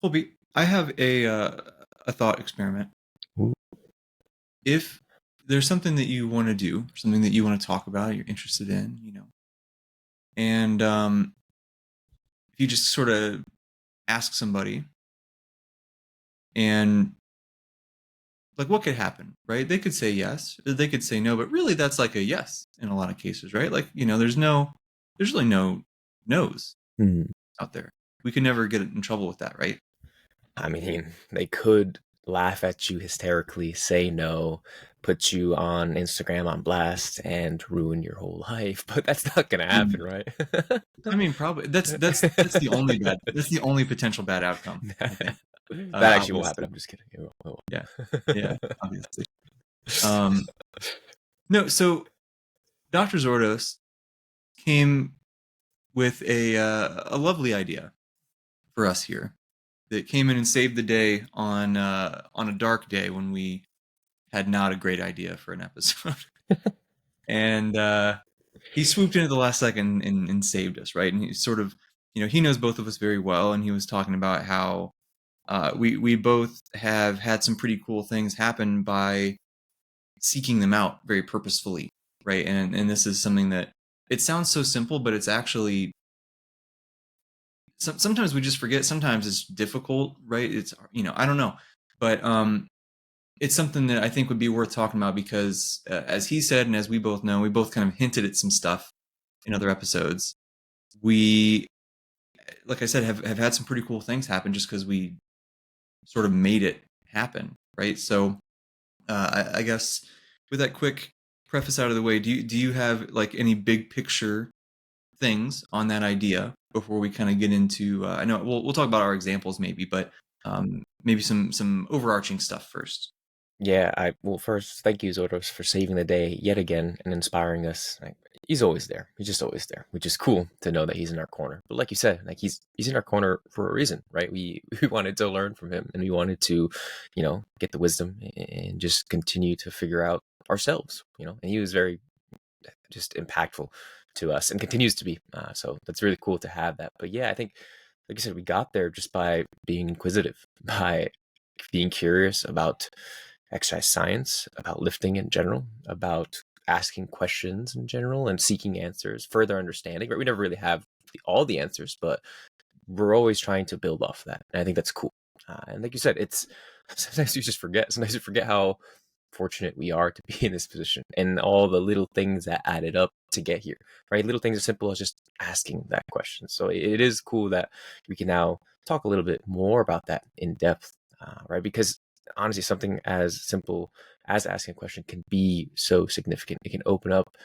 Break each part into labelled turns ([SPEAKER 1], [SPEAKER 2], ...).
[SPEAKER 1] Colby, I have a thought experiment.
[SPEAKER 2] Ooh.
[SPEAKER 1] If there's something that you want to do, something that you want to talk about, you're interested in, and if you just sort of ask somebody, and like, what could happen, right? They could say yes, or they could say no, but really, that's like a yes in a lot of cases, right? Like, there's really no no's
[SPEAKER 2] Hmm.
[SPEAKER 1] out there. We could never get in trouble with that, right?
[SPEAKER 2] I mean, they could laugh at you hysterically, say no, put you on Instagram on blast, and ruin your whole life. But that's not gonna happen, right?
[SPEAKER 1] I mean, probably that's the only bad that's the only potential bad outcome, I think.
[SPEAKER 2] That actually won't happen.
[SPEAKER 1] Obviously,
[SPEAKER 2] I'm just kidding. It won't.
[SPEAKER 1] yeah, yeah, obviously. Um, no, so Dr. Zordos came with a lovely idea for us here that came in and saved the day on a dark day when we had not a great idea for an episode, and he swooped in at the last second and saved us, right? And he sort of, he knows both of us very well, and he was talking about how we both have had some pretty cool things happen by seeking them out very purposefully, right? And this is something that it sounds so simple, but it's actually sometimes we just forget. Sometimes it's difficult, right? It's I don't know, but it's something that I think would be worth talking about because, as he said, and as we both know, we both kind of hinted at some stuff in other episodes. We, like I said, have had some pretty cool things happen just because we sort of made it happen, right? So, I guess with that quick preface out of the way, do you have like any big picture things on that idea before we kind of get into? I know we'll talk about our examples maybe, but maybe some overarching stuff first.
[SPEAKER 2] Yeah, well first thank you, Zordos, for saving the day yet again and inspiring us. Like, he's always there. He's just always there, which is cool to know that he's in our corner. But like you said, like he's in our corner for a reason, right? We we wanted to learn from him and we wanted to, get the wisdom and just continue to figure out ourselves. And he was very just impactful to us and continues to be. So that's really cool to have that. But yeah, I think, like you said, we got there just by being inquisitive, by being curious about exercise science, about lifting in general, about asking questions in general and seeking answers, further understanding. Right? We never really have all the answers, but we're always trying to build off that. And I think that's cool. And like you said, it's sometimes you just forget. Sometimes you forget how fortunate we are to be in this position and all the little things that added up to get here, right? Little things as simple as just asking that question. So it is cool that we can now talk a little bit more about that in depth, right? Because honestly, something as simple as asking a question can be so significant. It can open up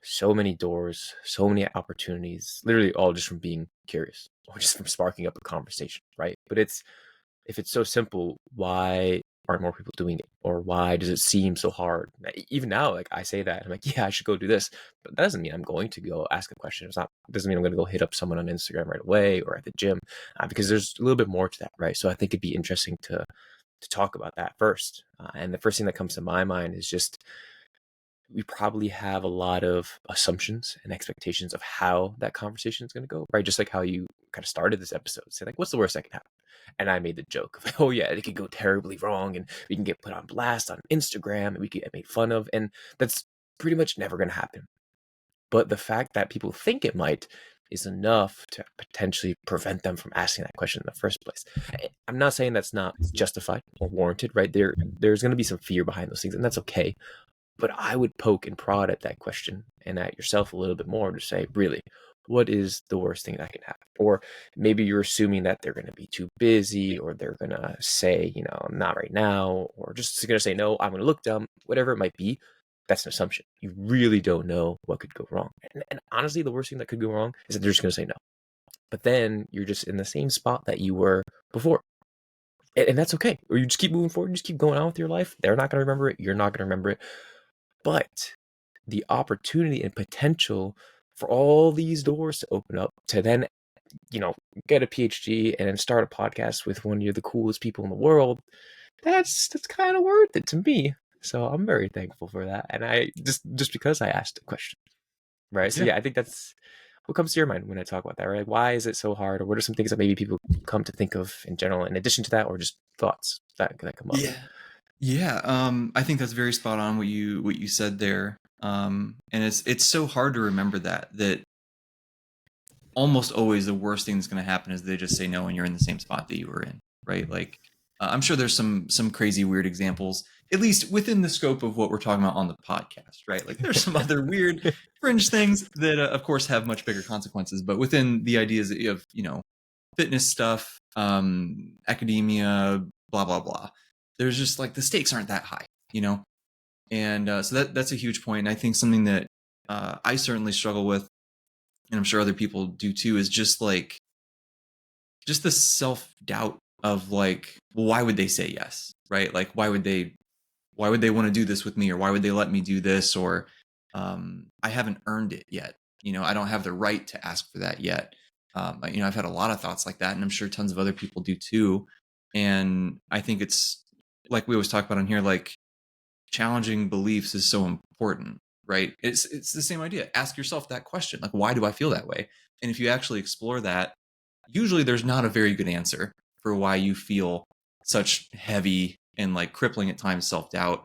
[SPEAKER 2] so many doors, so many opportunities, literally all just from being curious or just from sparking up a conversation, right? But if it's so simple, why aren't more people doing it? Or why does it seem so hard? Even now, like I say that, I'm like, yeah, I should go do this. But that doesn't mean I'm going to go ask a question. It doesn't mean I'm going to go hit up someone on Instagram right away or at the gym, because there's a little bit more to that, right? So I think it'd be interesting to talk about that first. And the first thing that comes to my mind is just we probably have a lot of assumptions and expectations of how that conversation is going to go, right? Just like how you kind of started this episode, say like, what's the worst that can happen? And I made the joke of, oh yeah, it could go terribly wrong, and we can get put on blast on Instagram, and we could get made fun of, and that's pretty much never going to happen. But the fact that people think it might is enough to potentially prevent them from asking that question in the first place. I'm not saying that's not justified or warranted, right? There's going to be some fear behind those things, and that's okay. But I would poke and prod at that question and at yourself a little bit more to say, really, what is the worst thing that can happen? Or maybe you're assuming that they're going to be too busy, or they're going to say, not right now, or just going to say, no, I'm going to look dumb, whatever it might be. That's an assumption. You really don't know what could go wrong. And honestly, the worst thing that could go wrong is that they're just going to say no. But then you're just in the same spot that you were before. And that's okay. Or you just keep moving forward, you just keep going on with your life. They're not going to remember it. You're not going to remember it. But the opportunity and potential for all these doors to open up to then, get a PhD and then start a podcast with one of the coolest people in the world, that's kind of worth it to me. So I'm very thankful for that. And I just because I asked a question. Right. So
[SPEAKER 1] Yeah.
[SPEAKER 2] yeah, I think that's what comes to your mind when I talk about that? Right? Like, why is it so hard? Or what are some things that maybe people come to think of in general, in addition to that, or just thoughts that come up?
[SPEAKER 1] Yeah. Yeah, I think that's very spot on what you said there. And it's so hard to remember that almost always the worst thing that's going to happen is they just say no and you're in the same spot that you were in, right? Like I'm sure there's some crazy weird examples, at least within the scope of what we're talking about on the podcast, right? Like there's some other weird fringe things that of course have much bigger consequences, but within the ideas of, fitness stuff, academia, blah blah blah, there's just like the stakes aren't that high, and so that's a huge point. And I think something that I certainly struggle with, and I'm sure other people do too, is just the self-doubt of like, well, why would they say yes, right? Like why would they want to do this with me, or why would they let me do this, or I haven't earned it yet, I don't have the right to ask for that yet. I've had a lot of thoughts like that, and I'm sure tons of other people do too. And I think it's like we always talk about on here, like challenging beliefs is so important, right? It's the same idea. Ask yourself that question, like, why do I feel that way? And if you actually explore that, usually there's not a very good answer for why you feel such heavy and like crippling at times self-doubt.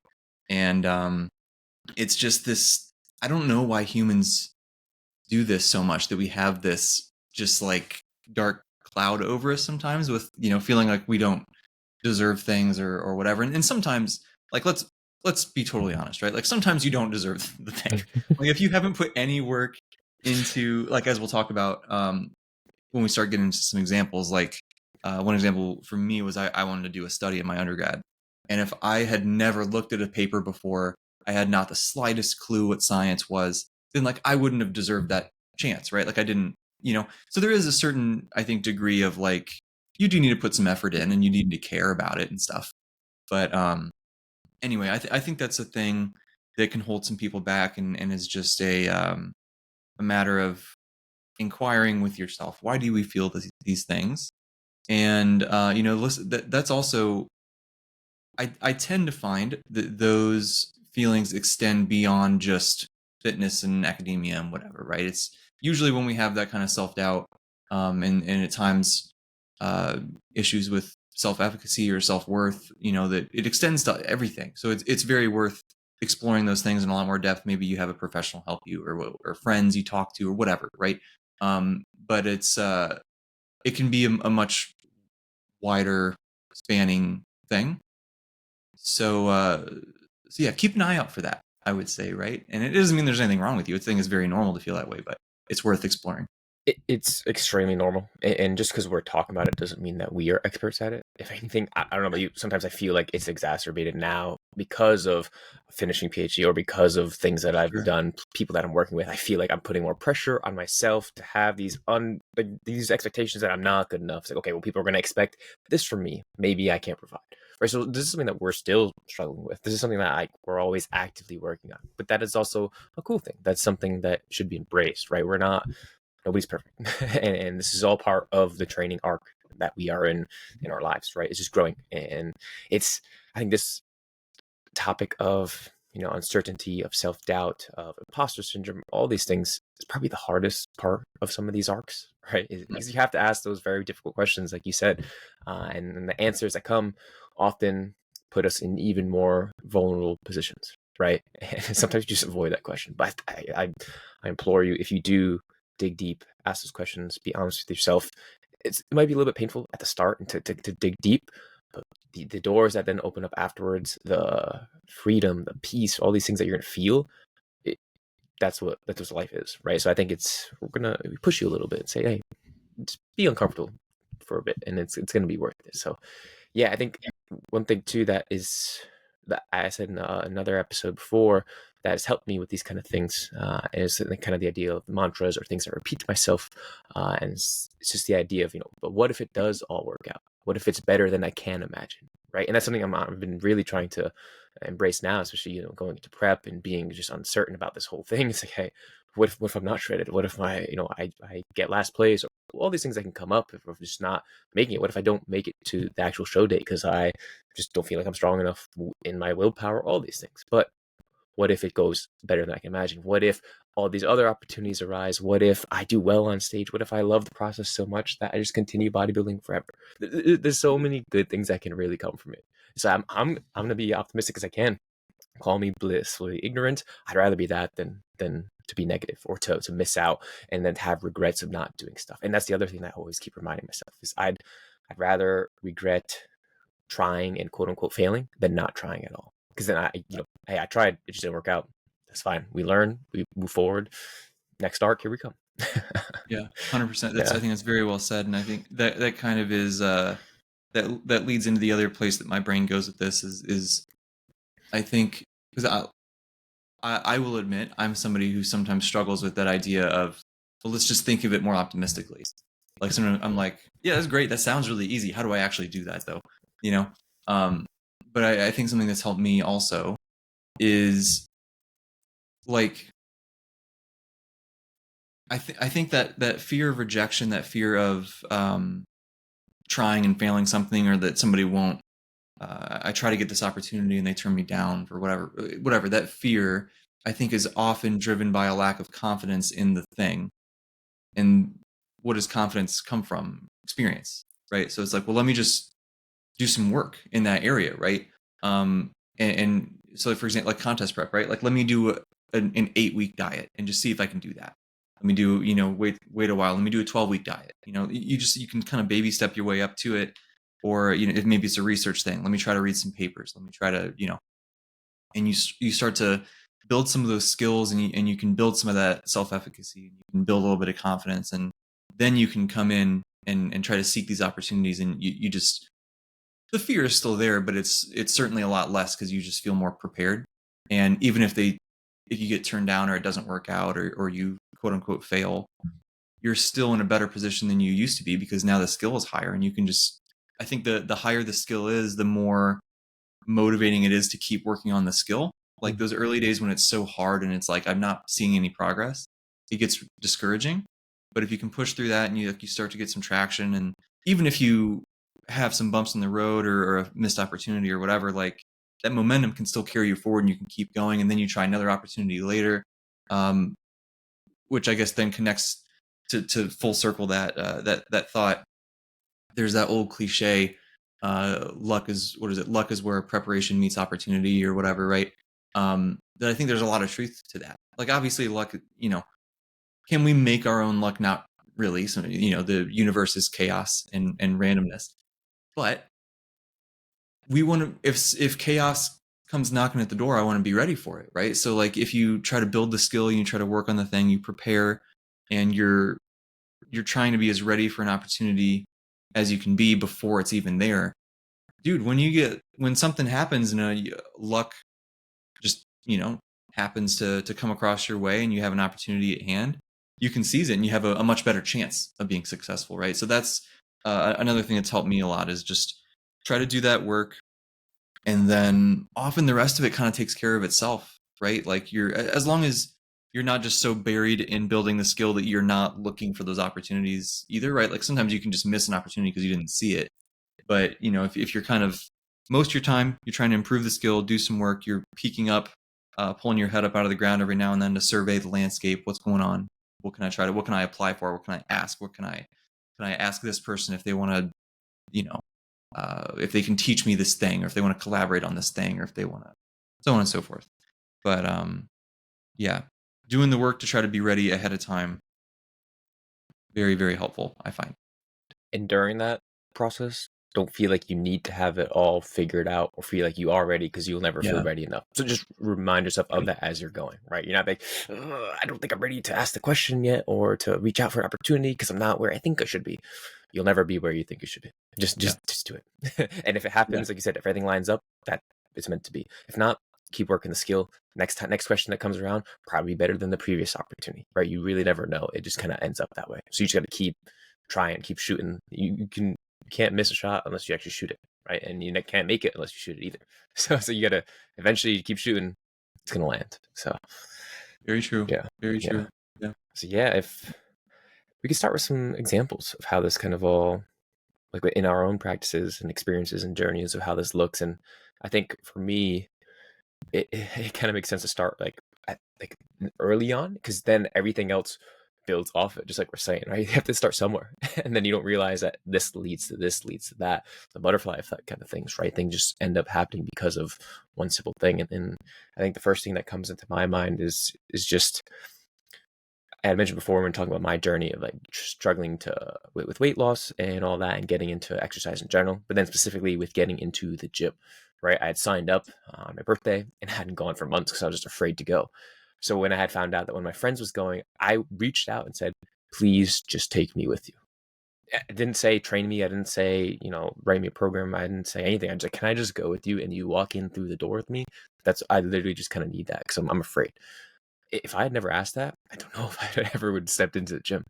[SPEAKER 1] And it's just this, I don't know why humans do this so much, that we have this just like dark cloud over us sometimes with, feeling like we don't deserve things or whatever. And sometimes, like, let's be totally honest, right? Like sometimes you don't deserve the thing. Like if you haven't put any work into, like, as we'll talk about when we start getting into some examples, like one example for me was I wanted to do a study in my undergrad. And if I had never looked at a paper before, I had not the slightest clue what science was, then like I wouldn't have deserved that chance, right? Like I didn't, so there is a certain, I think, degree of like, you do need to put some effort in and you need to care about it and stuff. But anyway, I think that's a thing that can hold some people back, and is just a matter of inquiring with yourself. Why do we feel these things? And listen, that's also, I tend to find that those feelings extend beyond just fitness and academia and whatever, right? It's usually when we have that kind of self-doubt, and at times issues with self-efficacy or self-worth, that it extends to everything. So it's very worth exploring those things in a lot more depth. Maybe you have a professional help you, or friends you talk to, or whatever, right? But it can be a much wider spanning thing. So yeah, keep an eye out for that, I would say, right? And it doesn't mean there's anything wrong with you. I think it's very normal to feel that way, but it's worth exploring.
[SPEAKER 2] It's extremely normal, and just because we're talking about it doesn't mean that we are experts at it. If anything, I don't know about you, sometimes I feel like it's exacerbated now because of finishing PhD, or because of things that I've
[SPEAKER 1] Sure.
[SPEAKER 2] done, people that I'm working with. I feel like I'm putting more pressure on myself to have these expectations that I'm not good enough. It's like, okay, well, people are going to expect this from me. Maybe I can't provide. Right, so this is something that we're still struggling with. This is something that we're always actively working on. But that is also a cool thing. That's something that should be embraced, right? Nobody's perfect. And this is all part of the training arc that we are in our lives, right? It's just growing. And I think this topic of, uncertainty, of self-doubt, of imposter syndrome, all these things is probably the hardest part of some of these arcs, right? Because you have to ask those very difficult questions, like you said, and the answers that come often put us in even more vulnerable positions, right? And sometimes you just avoid that question. But I implore you, if you do dig deep, ask those questions, be honest with yourself. It might be a little bit painful at the start and to dig deep, but the doors that then open up afterwards, the freedom, the peace, all these things that you're going to feel, it, that's what life is, right? So I think we're going to push you a little bit and say, hey, just be uncomfortable for a bit, and it's going to be worth it. So yeah, I think one thing too that I said in another episode before, that has helped me with these kind of things, is kind of the idea of mantras or things I repeat to myself, and it's just the idea of, but what if it does all work out? What if it's better than I can imagine, right? And that's something I've been really trying to embrace now, especially going into prep and being just uncertain about this whole thing. It's like, hey, what if I'm not shredded? What if I get last place? Or all these things that can come up if I'm just not making it. What if I don't make it to the actual show date because I just don't feel like I'm strong enough in my willpower? All these things, but What if it goes better than I can imagine? What if all these other opportunities arise? What if I do well on stage? What if I love the process so much that I just continue bodybuilding forever? There's so many good things that can really come from it. So I'm gonna be optimistic as I can. Call me blissfully ignorant. I'd rather be that than to be negative or to miss out and then have regrets of not doing stuff. And that's the other thing that I always keep reminding myself is I'd rather regret trying and quote unquote failing than not trying at all. Because then hey, I tried, it just didn't work out. That's fine. We learn, we move forward. Next arc, here we come.
[SPEAKER 1] Yeah, 100%. I
[SPEAKER 2] Yeah.
[SPEAKER 1] think that's very well said, and I think that kind of is that leads into the other place that my brain goes with this is I think because I will admit I'm somebody who sometimes struggles with that idea of, well, let's just think of it more optimistically. Like sometimes I'm like, yeah, that's great. That sounds really easy. How do I actually do that though? You know? But I think something that's helped me also is like I think that fear of rejection, that fear of trying and failing something, or that somebody won't. I try to get this opportunity and they turn me down for whatever. That fear, I think, is often driven by a lack of confidence in the thing. And what does confidence come from? Experience, right? So it's like, well, let me just do some work in that area, right? And so, for example, like contest prep, right? Like, let me do an 8-week diet and just see if I can do that. Let me do, wait a while. Let me do a 12-week diet. You can kind of baby step your way up to it, or if maybe it's a research thing. Let me try to read some papers. Let me try to, and you start to build some of those skills, and you can build some of that self-efficacy. And you can build a little bit of confidence, and then you can come in and try to seek these opportunities, and you just the fear is still there, but it's certainly a lot less because you just feel more prepared. And even if you get turned down or it doesn't work out, or you quote unquote fail, you're still in a better position than you used to be, because now the skill is higher, and you can just I think the higher the skill is, the more motivating it is to keep working on the skill. Like those early days when it's so hard and it's like I'm not seeing any progress, it gets discouraging. But if you can push through that and you start to get some traction, and even if you have some bumps in the road, or a missed opportunity or whatever, like that momentum can still carry you forward, and you can keep going, and then you try another opportunity later, which I guess then connects to full circle that thought. There's that old cliche, luck is where preparation meets opportunity, or whatever, right? That I think there's a lot of truth to that. Like obviously luck, can we make our own luck? Not really. So the universe is chaos and randomness, but we want to, if chaos comes knocking at the door, I want to be ready for it, right? So like if you try to build the skill, you try to work on the thing, you prepare, and you're trying to be as ready for an opportunity as you can be before it's even there. Dude, when something happens and luck just happens to come across your way, and you have an opportunity at hand, you can seize it, and you have a much better chance of being successful, right? So that's another thing that's helped me a lot, is just try to do that work, and then often the rest of it kind of takes care of itself, right? Like as long as you're not just so buried in building the skill that you're not looking for those opportunities either, right? Like sometimes you can just miss an opportunity because you didn't see it. But if you're kind of, most of your time you're trying to improve the skill, do some work, you're peeking up, pulling your head up out of the ground every now and then to survey the landscape. What's going on? What can I apply for? What can I ask? Can I ask this person if they want to, if they can teach me this thing, or if they want to collaborate on this thing, or if they want to, so on and so forth. But yeah, doing the work to try to be ready ahead of time, very, very helpful, I find.
[SPEAKER 2] And during that process, don't feel like you need to have it all figured out or feel like you are ready, because you'll never feel ready enough. So just remind yourself of that as you're going, right? You're not like, I don't think I'm ready to ask the question yet, or to reach out for an opportunity because I'm not where I think I should be. You'll never be where you think you should be. Just do it. And if it happens, like you said, if everything lines up, that it's meant to be. If not, keep working the skill. Next question that comes around, probably better than the previous opportunity, right? You really never know. It just kind of ends up that way. So you just got to keep trying, keep shooting. You can't miss a shot unless you actually shoot it, right? And you can't make it unless you shoot it either. So you got to eventually keep shooting. It's gonna land. So
[SPEAKER 1] very true.
[SPEAKER 2] Yeah,
[SPEAKER 1] very true. Yeah.
[SPEAKER 2] So if we could start with some examples of how this kind of all, like in our own practices and experiences and journeys of how this looks. And I think for me, it kind of makes sense to start like like early on, because then everything else builds off it, just like we're saying, right? You have to start somewhere, and then you don't realize that this leads to this, leads to that, the butterfly effect kind of things, right? Things just end up happening because of one simple thing. And I think the first thing that comes into my mind is just, I had mentioned before when talking about my journey of like struggling to with weight loss and all that, and getting into exercise in general, but then specifically with getting into the gym, right? I had signed up on my birthday and hadn't gone for months because I was just afraid to go. So when I had found out that one of my friends was going, I reached out and said, please just take me with you. I didn't say train me. I didn't say, write me a program. I didn't say anything. I just like, can I just go with you and you walk in through the door with me? I literally just kind of need that because I'm afraid. If I had never asked that, I don't know if I ever would have stepped into the gym.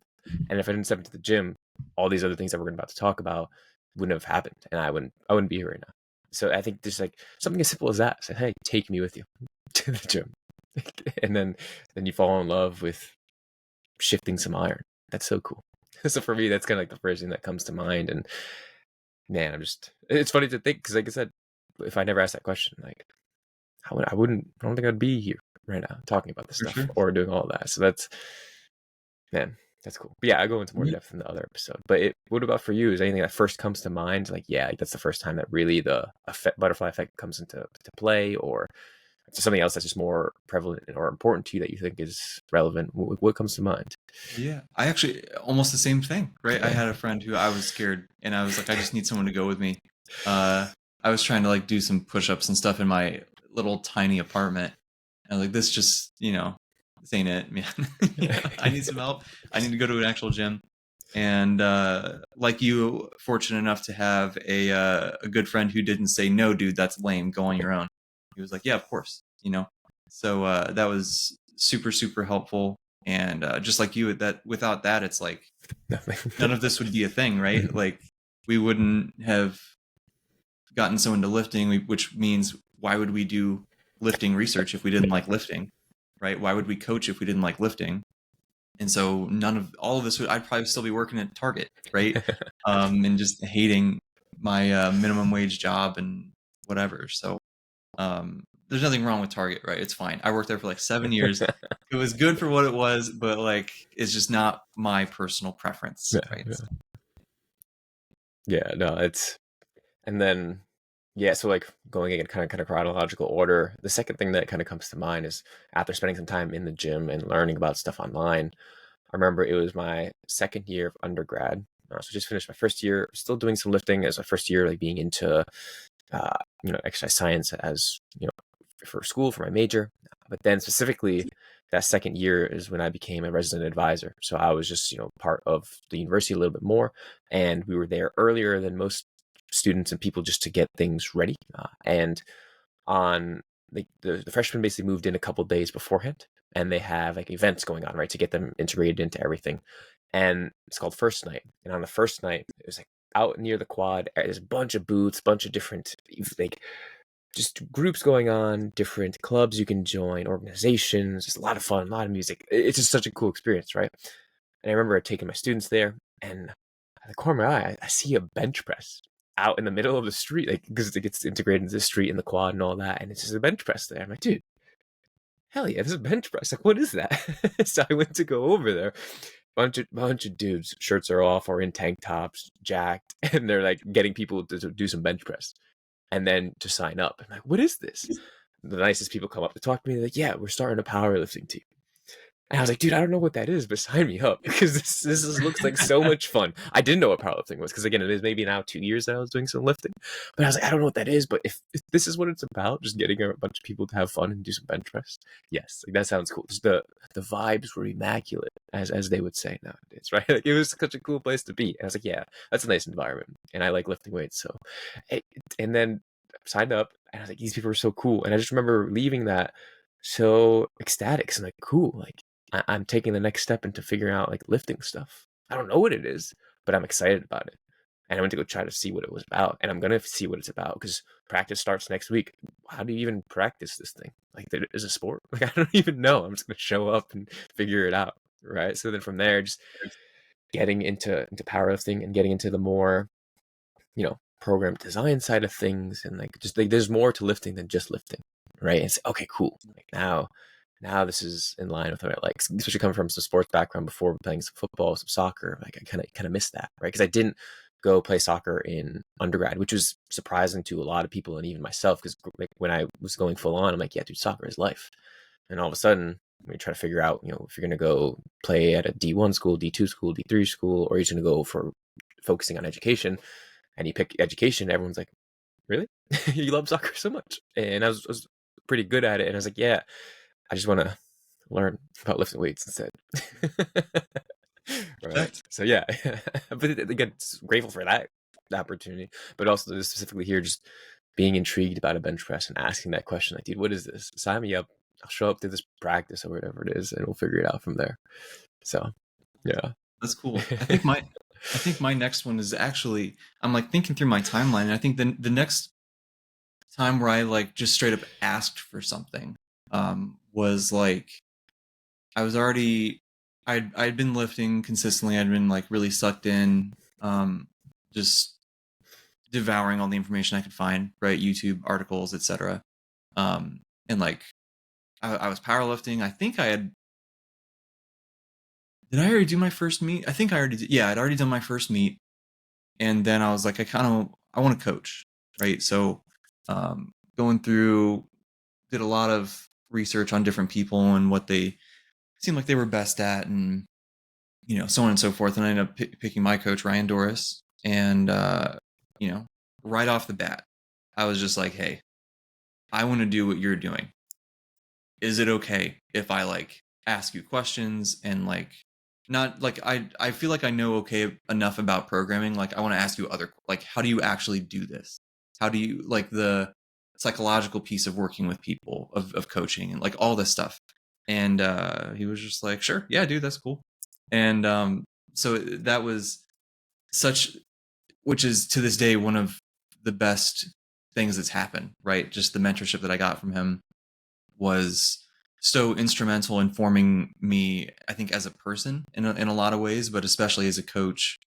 [SPEAKER 2] And if I didn't step into the gym, all these other things that we're about to talk about wouldn't have happened, and I wouldn't be here right now. So I think just like something as simple as that. Say, hey, take me with you to the gym, and then you fall in love with shifting some iron. That's so cool. So for me, that's kind of like the first thing that comes to mind. And man, it's funny to think because, like I said, if I never asked that question, like I don't think I'd be here right now talking about this
[SPEAKER 1] For
[SPEAKER 2] stuff
[SPEAKER 1] sure.
[SPEAKER 2] or doing all that. So man, that's cool. But yeah, I go into more
[SPEAKER 1] Yeah.
[SPEAKER 2] depth in the other episode. But what about for you? Is anything that first comes to mind? Like, yeah, like that's the first time that really the butterfly effect comes into play, or something else that's just more prevalent or important to you that you think is relevant? What comes to mind?
[SPEAKER 1] Yeah, I actually almost the same thing, right? I
[SPEAKER 2] Yeah.
[SPEAKER 1] had a friend who I was scared, and I was like, I just need someone to go with me. Uh, I was trying to like do some push-ups and stuff in my little tiny apartment, and like this just, this ain't it, man. I need some help. I need to go to an actual gym. And like you, fortunate enough to have a good friend who didn't say, no, dude, that's lame. Go on your own. He was like, yeah, of course. So that was super, super helpful. And just like you, that without that, it's like none of this would be a thing, right? Like we wouldn't have gotten so into lifting, which means why would we do lifting research if we didn't like lifting, right? Why would we coach if we didn't like lifting? And so none of all of this I'd probably still be working at Target, right? And just hating my minimum wage job and whatever. So there's nothing wrong with Target, right? It's fine. I worked there for like 7 years. It was good for what it was, but like it's just not my personal preference,
[SPEAKER 2] Yeah,
[SPEAKER 1] right?
[SPEAKER 2] yeah,
[SPEAKER 1] So,
[SPEAKER 2] yeah. No, and then yeah. So like going in kind of chronological order. The second thing that kind of comes to mind is after spending some time in the gym and learning about stuff online. I remember it was my second year of undergrad. So just finished my first year, still doing some lifting as my first year, like being into exercise science as for school for my major. But then specifically that second year is when I became a resident advisor. So I was just part of the university a little bit more, and we were there earlier than most students and people just to get things ready. And on the freshmen basically moved in a couple days beforehand, and they have like events going on, right, to get them integrated into everything. And it's called first night. And on the first night, it was like out near the quad. There's a bunch of booths, bunch of different like just groups going on, different clubs you can join, organizations. Just a lot of fun, a lot of music. It's just such a cool experience, right? And I remember taking my students there, and at the corner of my eye, I see a bench press out in the middle of the street, like because it gets integrated into the street and the quad and all that, and it's just a bench press there. I'm like, dude, hell yeah, there's a bench press. Like, what is that? So I went to go over there. Bunch of dudes, shirts are off or in tank tops, jacked, and they're like getting people to do some bench press and then to sign up. I'm like, what is this? The nicest people come up to talk to me. They're like, yeah, we're starting a powerlifting team. And I was like, dude, I don't know what that is, but sign me up because looks like so much fun. I didn't know what powerlifting was because, again, it is maybe now 2 years that I was doing some lifting. But I was like, I don't know what that is, but if this is what it's about, just getting a bunch of people to have fun and do some bench press, yes, like that sounds cool. Just the vibes were immaculate, as they would say nowadays, right? Like it was such a cool place to be. And I was like, yeah, that's a nice environment, and I like lifting weights. So, and then signed up, and I was like, these people are so cool. And I just remember leaving that so ecstatic. So I'm like, cool, like I'm taking the next step into figuring out like lifting stuff. I don't know what it is, but I'm excited about it. And I went to go try to see what it was about. And I'm going to see what it's about because practice starts next week. How do you even practice this thing? Like, there is a sport? Like, I don't even know. I'm just going to show up and figure it out. Right. So then from there, just getting into powerlifting and getting into the more, program design side of things. And like, just like, there's more to lifting than just lifting. right? It's okay, cool. Like now this is in line with what I like, especially coming from some sports background before playing some football, some soccer. Like I kind of missed that, right? Because I didn't go play soccer in undergrad, which was surprising to a lot of people and even myself. Because like, when I was going full on, I'm like, yeah, dude, soccer is life. And all of a sudden, we try to figure out, if you're going to go play at a D1 school, D2 school, D3 school, or you're going to go for focusing on education, and you pick education, everyone's like, really? You love soccer so much? And I was pretty good at it. And I was like, yeah, I just want to learn about lifting weights instead. Right.
[SPEAKER 1] Respect.
[SPEAKER 2] So yeah, but again, grateful for that opportunity, but also specifically here, just being intrigued about a bench press and asking that question, like, dude, what is this? Sign me up. I'll show up to this practice or whatever it is, and we'll figure it out from there. So yeah.
[SPEAKER 1] That's cool. I think my next one is actually, I'm like thinking through my timeline, and I think the next time where I like just straight up asked for something was like I was already I'd been lifting consistently. I'd been like really sucked in, just devouring all the information I could find, right? YouTube articles, etc. And like I was powerlifting. I think I had did I already do my first meet? I think I already did. Yeah, I'd already done my first meet, and then I was like, I want to coach, right? So going through, did a lot of research on different people and what they seemed like they were best at, and so on and so forth. And I ended up picking my coach, Ryan Doris, and right off the bat, I was just like, hey, I want to do what you're doing. Is it okay if I like ask you questions and like not like I feel like I know okay enough about programming, like I want to ask you other, like, how do you actually do this? How do you like the psychological piece of working with people, of coaching, and like all this stuff? And he was just like, sure, yeah, dude, that's cool. And so that was such, which is to this day one of the best things that's happened, right? Just the mentorship that I got from him was so instrumental in forming me, I think, as a person in a lot of ways, but especially as a coach,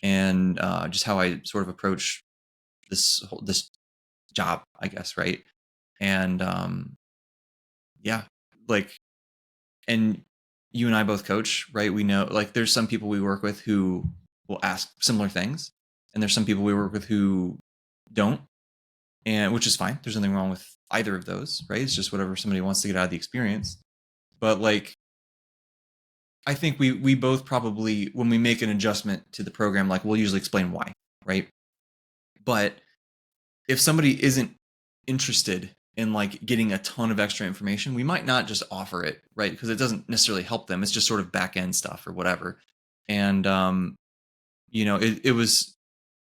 [SPEAKER 1] and just how I sort of approach this job, I guess, right? And yeah, like, and you and I both coach, right? We know, like, there's some people we work with who will ask similar things, and there's some people we work with who don't, and which is fine. There's nothing wrong with either of those, right? It's just whatever somebody wants to get out of the experience. But like, I think we both probably, when we make an adjustment to the program, like, we'll usually explain why, right? But if somebody isn't interested in like getting a ton of extra information, we might not just offer it, right? Because it doesn't necessarily help them. It's just sort of back end stuff or whatever. And it was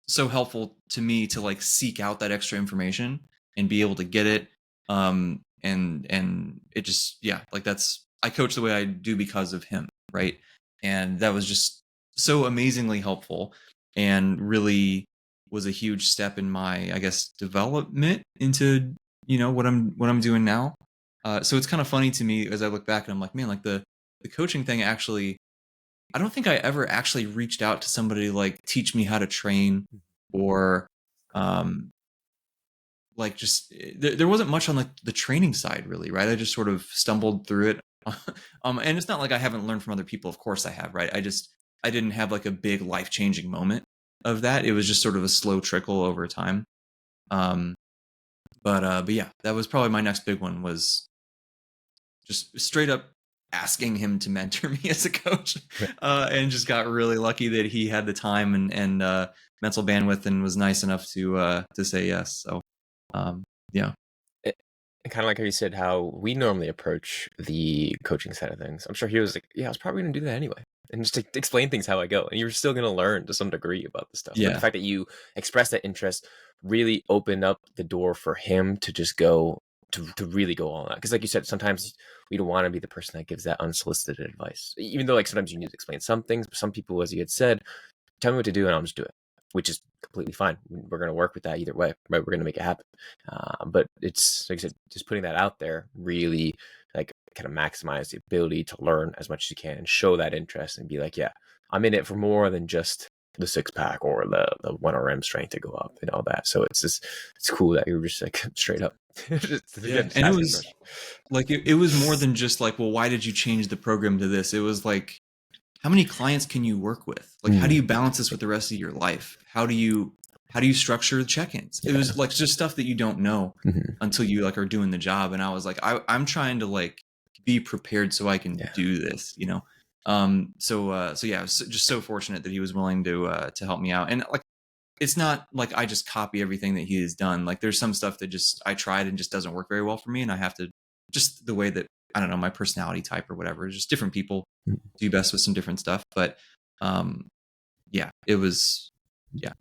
[SPEAKER 1] so helpful to me to like seek out that extra information and be able to get it. And it just, yeah, like, that's, I coach the way I do because of him, right? And that was just so amazingly helpful, and really was a huge step in my, I guess, development into what I'm doing now. So it's kind of funny to me as I look back, and I'm like, man, like the coaching thing actually, I don't think I ever actually reached out to somebody like teach me how to train, or um like, just there wasn't much on like the training side, really, right? I just sort of stumbled through it. And it's not like I haven't learned from other people. Of course I have, right? I didn't have like a big life-changing moment of that. It was just sort of a slow trickle over time. Um but yeah, that was probably my next big one, was just straight up asking him to mentor me as a coach. And just got really lucky that he had the time and mental bandwidth, and was nice enough to say yes. So yeah.
[SPEAKER 2] And kind of like how you said, how we normally approach the coaching side of things. I'm sure he was like, yeah, I was probably going to do that anyway. And just to explain things how I go. And you're still going to learn to some degree about this stuff. But the
[SPEAKER 1] Yeah.
[SPEAKER 2] fact that you expressed that interest really opened up the door for him to just go, to really go all out. Because like you said, sometimes we don't want to be the person that gives that unsolicited advice. Even though like sometimes you need to explain some things, but some people, as you had said, tell me what to do and I'll just do it, which is completely fine. We're going to work with that either way, right? We're going to make it happen. But it's, like I said, just putting that out there really like kind of maximize the ability to learn as much as you can and show that interest and be like, yeah, I'm in it for more than just the 6-pack or the 1RM strength to go up and all that. So it's cool that you're just like straight up Again, just
[SPEAKER 1] And it
[SPEAKER 2] asking
[SPEAKER 1] was
[SPEAKER 2] questions.
[SPEAKER 1] like it was more than just like, well, why did you change the program to this? It was like, how many clients can you work with? Like, how do you balance this with the rest of your life? How do you structure check-ins? It
[SPEAKER 2] Yeah.
[SPEAKER 1] was like just stuff that you don't know
[SPEAKER 2] Mhm.
[SPEAKER 1] until you like are doing the job. And I was like, I'm trying to like be prepared so I can
[SPEAKER 2] Yeah.
[SPEAKER 1] do this, you know. So yeah, I was just so fortunate that he was willing to help me out. And like, it's not like I just copy everything that he has done. Like, there's some stuff that just I tried and just doesn't work very well for me, and I have to just the way that I don't know my personality type or whatever. Just different people
[SPEAKER 2] Mhm.
[SPEAKER 1] do best with some different stuff. But um, yeah, it was yeah.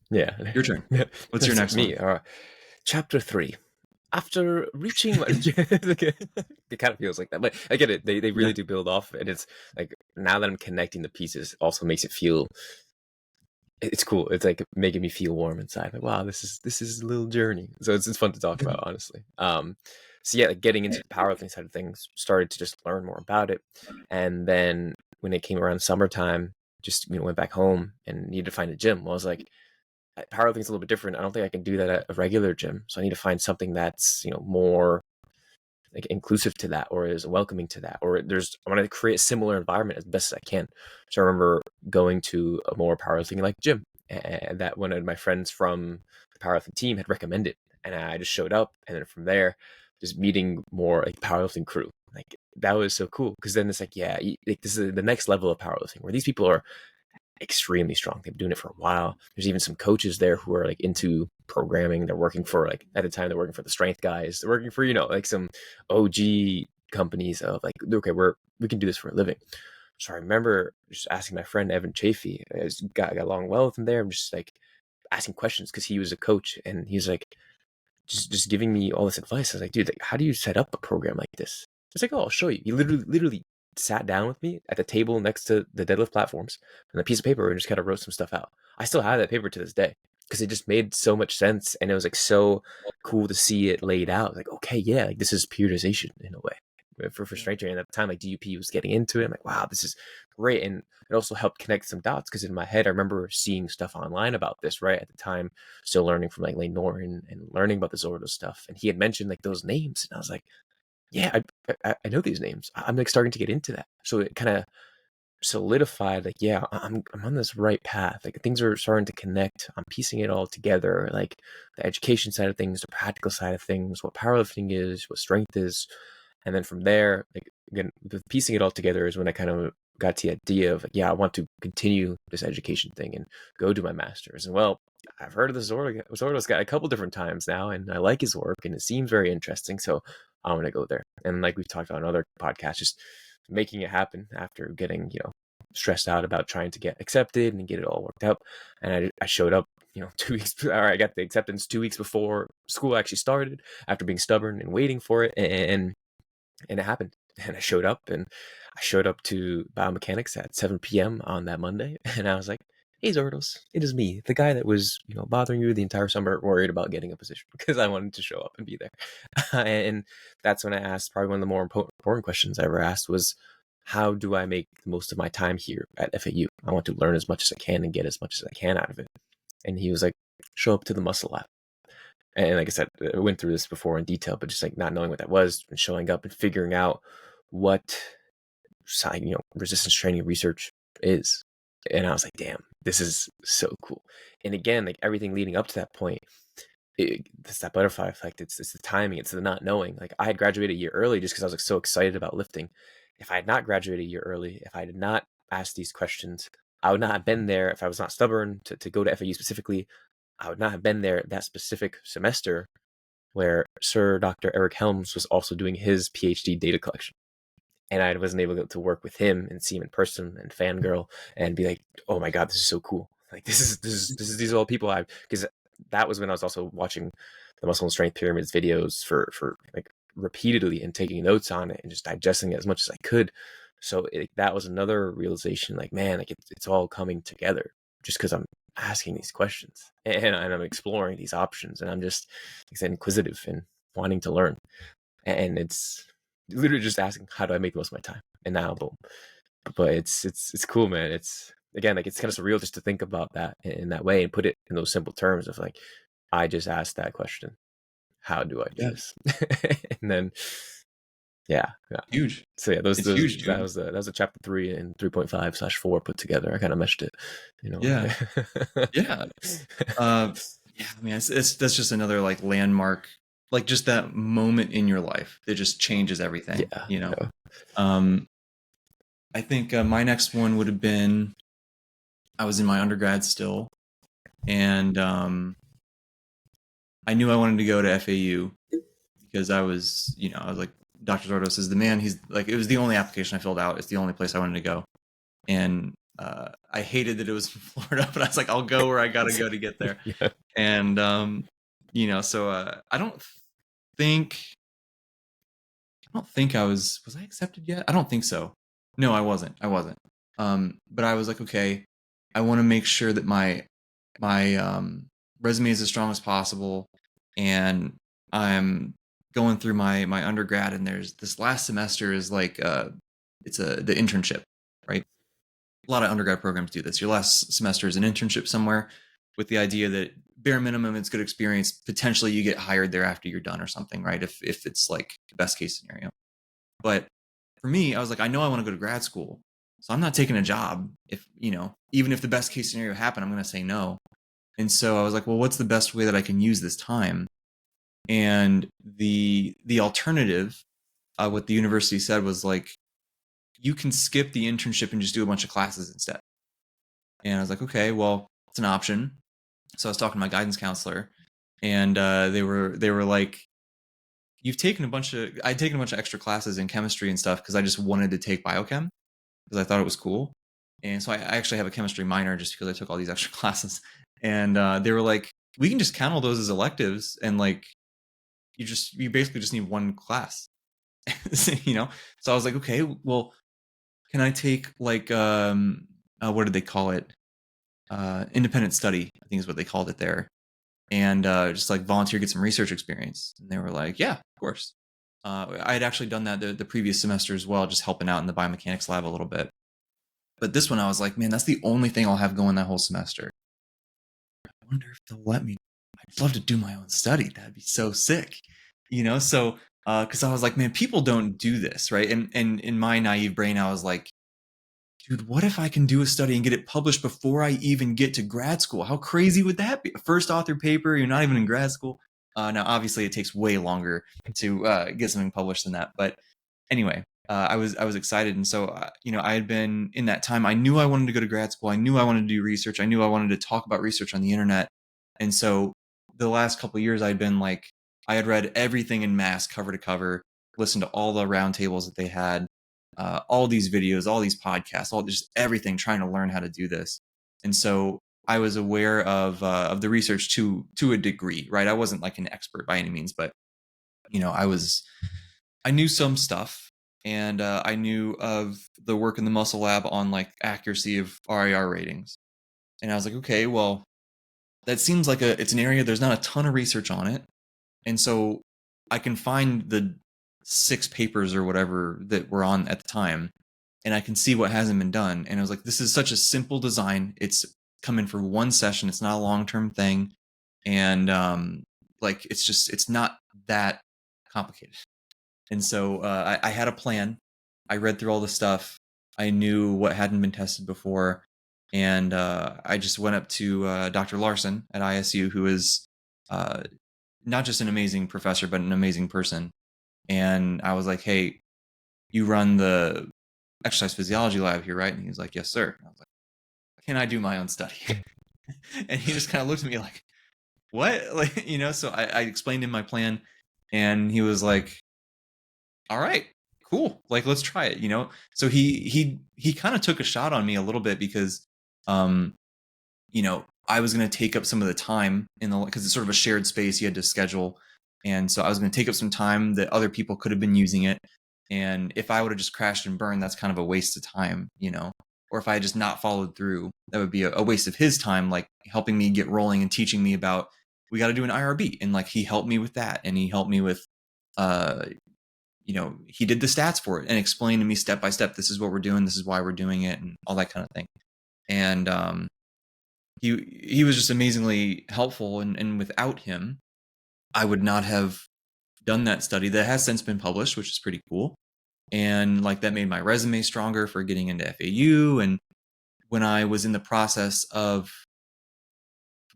[SPEAKER 2] Yeah.
[SPEAKER 1] Your turn. What's your
[SPEAKER 2] That's
[SPEAKER 1] next one?
[SPEAKER 2] me. Chapter 3. After reaching my it kind of feels like that, but I get it. They
[SPEAKER 1] Yeah.
[SPEAKER 2] really do build off, and it's like now that I'm connecting the pieces, also makes it feel it's cool. It's like making me feel warm inside. Like, wow, this is a little journey. So it's fun to talk about, honestly. So yeah, like getting into the powerlifting side of things, started to just learn more about it, and then when it came around summertime, just went back home and needed to find a gym. Well, I was like, powerlifting's a little bit different. I don't think I can do that at a regular gym, so I need to find something that's more like inclusive to that, or is welcoming to that, or I want to create a similar environment as best as I can. So I remember going to a more powerlifting like gym, and that one of my friends from the powerlifting team had recommended, and I just showed up, and then from there just meeting more like powerlifting crew. Like that was so cool, because then it's like, yeah, like this is the next level of powerlifting where these people are extremely strong. They've been doing it for a while. There's even some coaches there who are like into programming. They're working for like at the time they're working for the strength guys. They're working for like some OG companies of like, okay, we can do this for a living. So I remember just asking my friend Evan Chafee. I just got along well with him there. I'm just like asking questions because he was a coach, and he's like just giving me all this advice. I was like, dude, like, how do you set up a program like this? It's like, oh, I'll show you. He literally sat down with me at the table next to the deadlift platforms and a piece of paper and just kind of wrote some stuff out. I still have that paper to this day because it just made so much sense, and it was like so cool to see it laid out. Like, okay, yeah, like this is periodization in a way for strength training. At the time, like DUP was getting into it. I'm like, wow, this is great. And it also helped connect some dots because in my head, I remember seeing stuff online about this, right? At the time, still learning from like Lane Norton and learning about the Zordo stuff. And he had mentioned like those names. And I was like, yeah, I know these names. I'm like starting to get into that. So it kind of solidified like, yeah, I'm on this right path. Like things are starting to connect. I'm piecing it all together. Like the education side of things, the practical side of things, what powerlifting is, what strength is. And then from there, like again, the piecing it all together is when I kind of got to the idea of like, yeah, I want to continue this education thing and go do my master's. And well, I've heard of the Zordo's got a couple different times now, and I like his work, and it seems very interesting. So I'm gonna go there. And like we've talked about on other podcasts, just making it happen after getting stressed out about trying to get accepted and get it all worked out. And I showed up 2 weeks, or I got the acceptance 2 weeks before school actually started, after being stubborn and waiting for it, and it happened. And I showed up, and I showed up to biomechanics at 7 p.m. on that Monday, and I was like, hey Zordos, it is me, the guy that was bothering you the entire summer, worried about getting a position because I wanted to show up and be there. And that's when I asked, probably one of the more important questions I ever asked was, how do I make the most of my time here at FAU? I want to learn as much as I can and get as much as I can out of it. And he was like, show up to the muscle lab. And like I said, I went through this before in detail, but just like not knowing what that was and showing up and figuring out what resistance training research is. And I was like, damn, this is so cool. And again, like everything leading up to that point, it's that butterfly effect. It's the timing. It's the not knowing. Like I had graduated a year early just because I was like so excited about lifting. If I had not graduated a year early, if I did not ask these questions, I would not have been there. If I was not stubborn to go to FAU specifically, I would not have been there that specific semester where Sir Dr. Eric Helms was also doing his PhD data collection. And I wasn't able to work with him and see him in person and fangirl and be like, oh my God, this is so cool. Like these are all people because that was when I was also watching the Muscle and Strength Pyramids videos for like repeatedly and taking notes on it and just digesting it as much as I could. So that was another realization, like, man, like it's all coming together just because I'm asking these questions and I'm exploring these options, and I'm just, like I said, inquisitive and wanting to learn. And it's literally just asking, how do I make the most of my time? And now, boom. But it's cool, man. It's again, like it's kind of surreal just to think about that in that way and put it in those simple terms of like, I just asked that question. how do I do
[SPEAKER 1] Yeah.
[SPEAKER 2] this? And then, yeah.
[SPEAKER 1] Huge.
[SPEAKER 2] So yeah, those
[SPEAKER 1] It's huge,
[SPEAKER 2] that
[SPEAKER 1] dude.
[SPEAKER 2] was a chapter 3 and 3.5/4 put together. I kind of meshed it,
[SPEAKER 1] Yeah. Yeah. Uh, yeah, I mean, it's that's just another like landmark, like just that moment in your life that just changes everything,
[SPEAKER 2] Yeah,
[SPEAKER 1] you know?
[SPEAKER 2] yeah.
[SPEAKER 1] Um, I think my next one would have been I was in my undergrad still, and I knew I wanted to go to FAU because I was like, Dr. Zordos is the man. He's like, it was the only application I filled out. It's the only place I wanted to go. And I hated that it was in Florida, but I was like, I'll go where I got to go to get there.
[SPEAKER 2] Yeah.
[SPEAKER 1] And, so think, I don't think was I accepted yet? I don't think so. No, I wasn't. But I was like, okay, I want to make sure that my resume is as strong as possible, and I'm going through my undergrad, and there's this last semester is like it's the internship, right? A lot of undergrad programs do this. Your last semester is an internship somewhere, with the idea that bare minimum it's good experience. Potentially you get hired there after you're done or something, right? If it's like the best case scenario. But for me, I was like, I know I want to go to grad school, so I'm not taking a job if even if the best case scenario happened, I'm going to say no. And so I was like, well, what's the best way that I can use this time? And the alternative, what the university said was like, you can skip the internship and just do a bunch of classes instead. And I was like, okay, well, it's an option. So I was talking to my guidance counselor, and they were like, I'd taken a bunch of extra classes in chemistry and stuff because I just wanted to take biochem because I thought it was cool. And so I actually have a chemistry minor just because I took all these extra classes. And they were like, we can just count all those as electives, and like you basically just need one class. So I was like, okay, well, can I take like what did they call it, independent study, I think is what they called it there, and just like volunteer, get some research experience. And they were like, yeah, of course. I had actually done that the previous semester as well, just helping out in the biomechanics lab a little bit. But this one I was like, man, that's the only thing I'll have going that whole semester. I wonder if they'll let me. I'd love to do my own study. That'd be so sick. So because I was like, man, people don't do this, right? And in my naive brain, I was like, dude, what if I can do a study and get it published before I even get to grad school? How crazy would that be? First author paper, you're not even in grad school. Now, obviously, it takes way longer to get something published than that. But anyway, I was excited, and so I had been in that time. I knew I wanted to go to grad school. I knew I wanted to do research. I knew I wanted to talk about research on the internet. And so the last couple of years, I'd been like, I had read everything in mass, cover to cover, listened to all the roundtables that they had, all these videos, all these podcasts, all just everything, trying to learn how to do this. And so I was aware of the research to a degree, right? I wasn't like an expert by any means, but I knew some stuff, and I knew of the work in the muscle lab on like accuracy of RIR ratings. And I was like, okay, well, that seems like it's an area there's not a ton of research on it, and so I can find the 6 papers or whatever that were on at the time, and I can see what hasn't been done. And I was like, this is such a simple design. It's coming for one session. It's not a long-term thing, and like it's not that complicated. And so I had a plan. I read through all the stuff. I knew what hadn't been tested before. And I just went up to Dr. Larson at ISU, who is not just an amazing professor, but an amazing person. And I was like, hey, you run the exercise physiology lab here, right? And he was like, yes, sir. And I was like, can I do my own study? And he just kind of looked at me like, what? Like, so I explained him my plan, and he was like, all right, cool, like let's try it. So he kind of took a shot on me a little bit because um I was going to take up some of the time because it's sort of a shared space you had to schedule, and so I was going to take up some time that other people could have been using it. And if I would have just crashed and burned, that's kind of a waste of time, or if I had just not followed through, that would be a waste of his time, like helping me get rolling and teaching me about, we got to do an IRB. And like he helped me with that, and he helped me with he did the stats for it and explained to me step by step, this is what we're doing, this is why we're doing it, and all that kind of thing. And he was just amazingly helpful, and without him, I would not have done that study. That has since been published, which is pretty cool. And like that made my resume stronger for getting into FAU. And when I was in the process of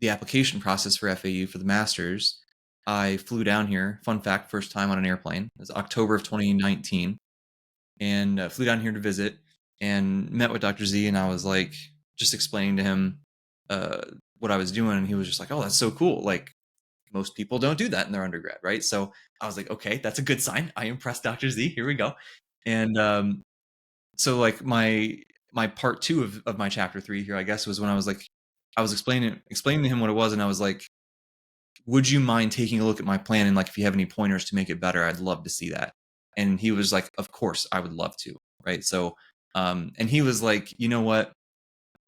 [SPEAKER 1] the application process for FAU for the master's, I flew down here. Fun fact, first time on an airplane. It was October of 2019, and flew down here to visit and met with Dr. Z. And I was like, just explaining to him uh, what I was doing, and he was just like, "Oh, that's so cool! Like most people don't do that in their undergrad, right?" So I was like, "Okay, that's a good sign. I impressed Dr. Z. Here we go." And so like my part two of my chapter 3 here, I guess, was when I was like, I was explaining to him what it was, and I was like, would you mind taking a look at my plan, and like if you have any pointers to make it better, I'd love to see that. And he was like, of course I would love to, right? So and he was like, you know what,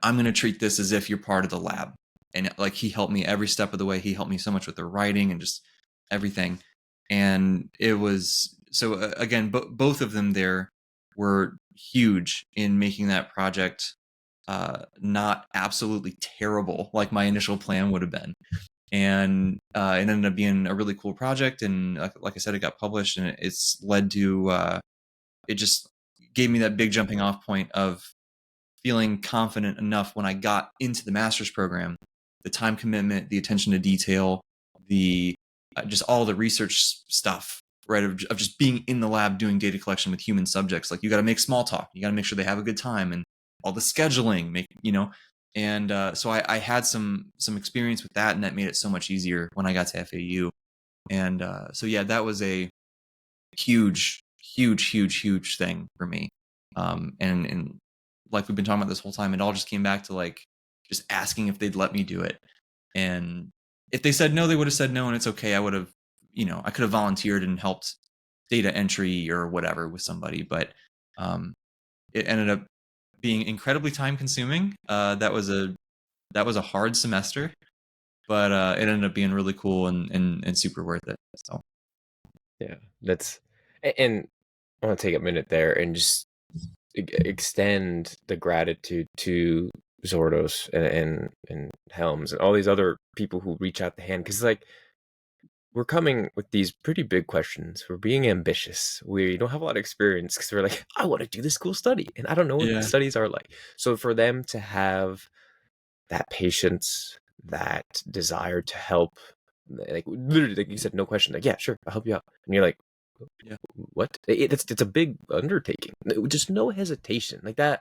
[SPEAKER 1] I'm going to treat this as if you're part of the lab. And like he helped me every step of the way. He helped me so much with the writing and just everything. And it was so again, both of them there were huge in making that project not absolutely terrible like my initial plan would have been. And it ended up being a really cool project. And like I said, it got published, and it's led to it just gave me that big jumping off point of feeling confident enough when I got into the master's program. The time commitment, the attention to detail, the just all the research stuff, right? Of just being in the lab doing data collection with human subjects. Like you got to make small talk, you got to make sure they have a good time, and all the scheduling, And so I had some experience with that, and that made it so much easier when I got to FAU. And so yeah, that was a huge, huge, huge, huge thing for me. And like we've been talking about this whole time, it all just came back to like just asking if they'd let me do it. And if they said no, they would have said no, and it's okay. I would have, I could have volunteered and helped data entry or whatever with somebody, but it ended up being incredibly time consuming. That was a hard semester, but it ended up being really cool and super worth it. So
[SPEAKER 2] Yeah, and I want to take a minute there and just extend the gratitude to Zordos and Helms and all these other people who reach out the hand, because like we're coming with these pretty big questions. We're being ambitious. We don't have a lot of experience because we're like, I want to do this cool study, and I don't know what
[SPEAKER 1] yeah,
[SPEAKER 2] the studies are like. So for them to have that patience, that desire to help, like literally, like you said, no question, like yeah, sure, I'll help you out, and you're like,
[SPEAKER 1] yeah,
[SPEAKER 2] what? It's a big undertaking. Just no hesitation like that.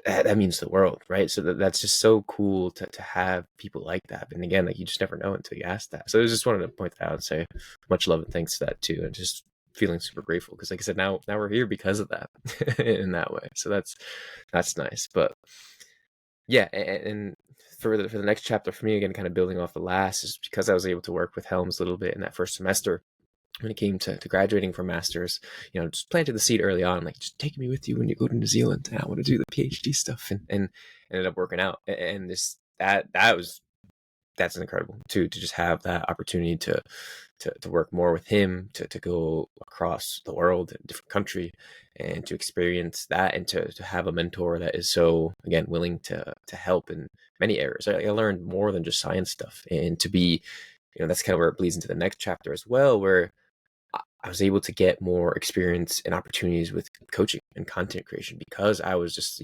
[SPEAKER 2] That means the world, right? So that's just so cool to have people like that. And again, like you just never know until you ask that. So I just wanted to point that out and say much love and thanks to that too, and just feeling super grateful because, like I said, now we're here because of that in that way. So that's nice. But yeah, and for the next chapter for me, again, kind of building off the last, is because I was able to work with Helms a little bit in that first semester when it came to graduating from masters, just planted the seed early on, like just take me with you when you go to New Zealand. And I want to do the PhD stuff, and ended up working out. And this that's incredible to just have that opportunity to work more with him, to go across the world, in a different country, and to experience that, and to have a mentor that is so, again, willing to help in many areas. I learned more than just science stuff, and to be, that's kind of where it bleeds into the next chapter as well, where I was able to get more experience and opportunities with coaching and content creation because I was just,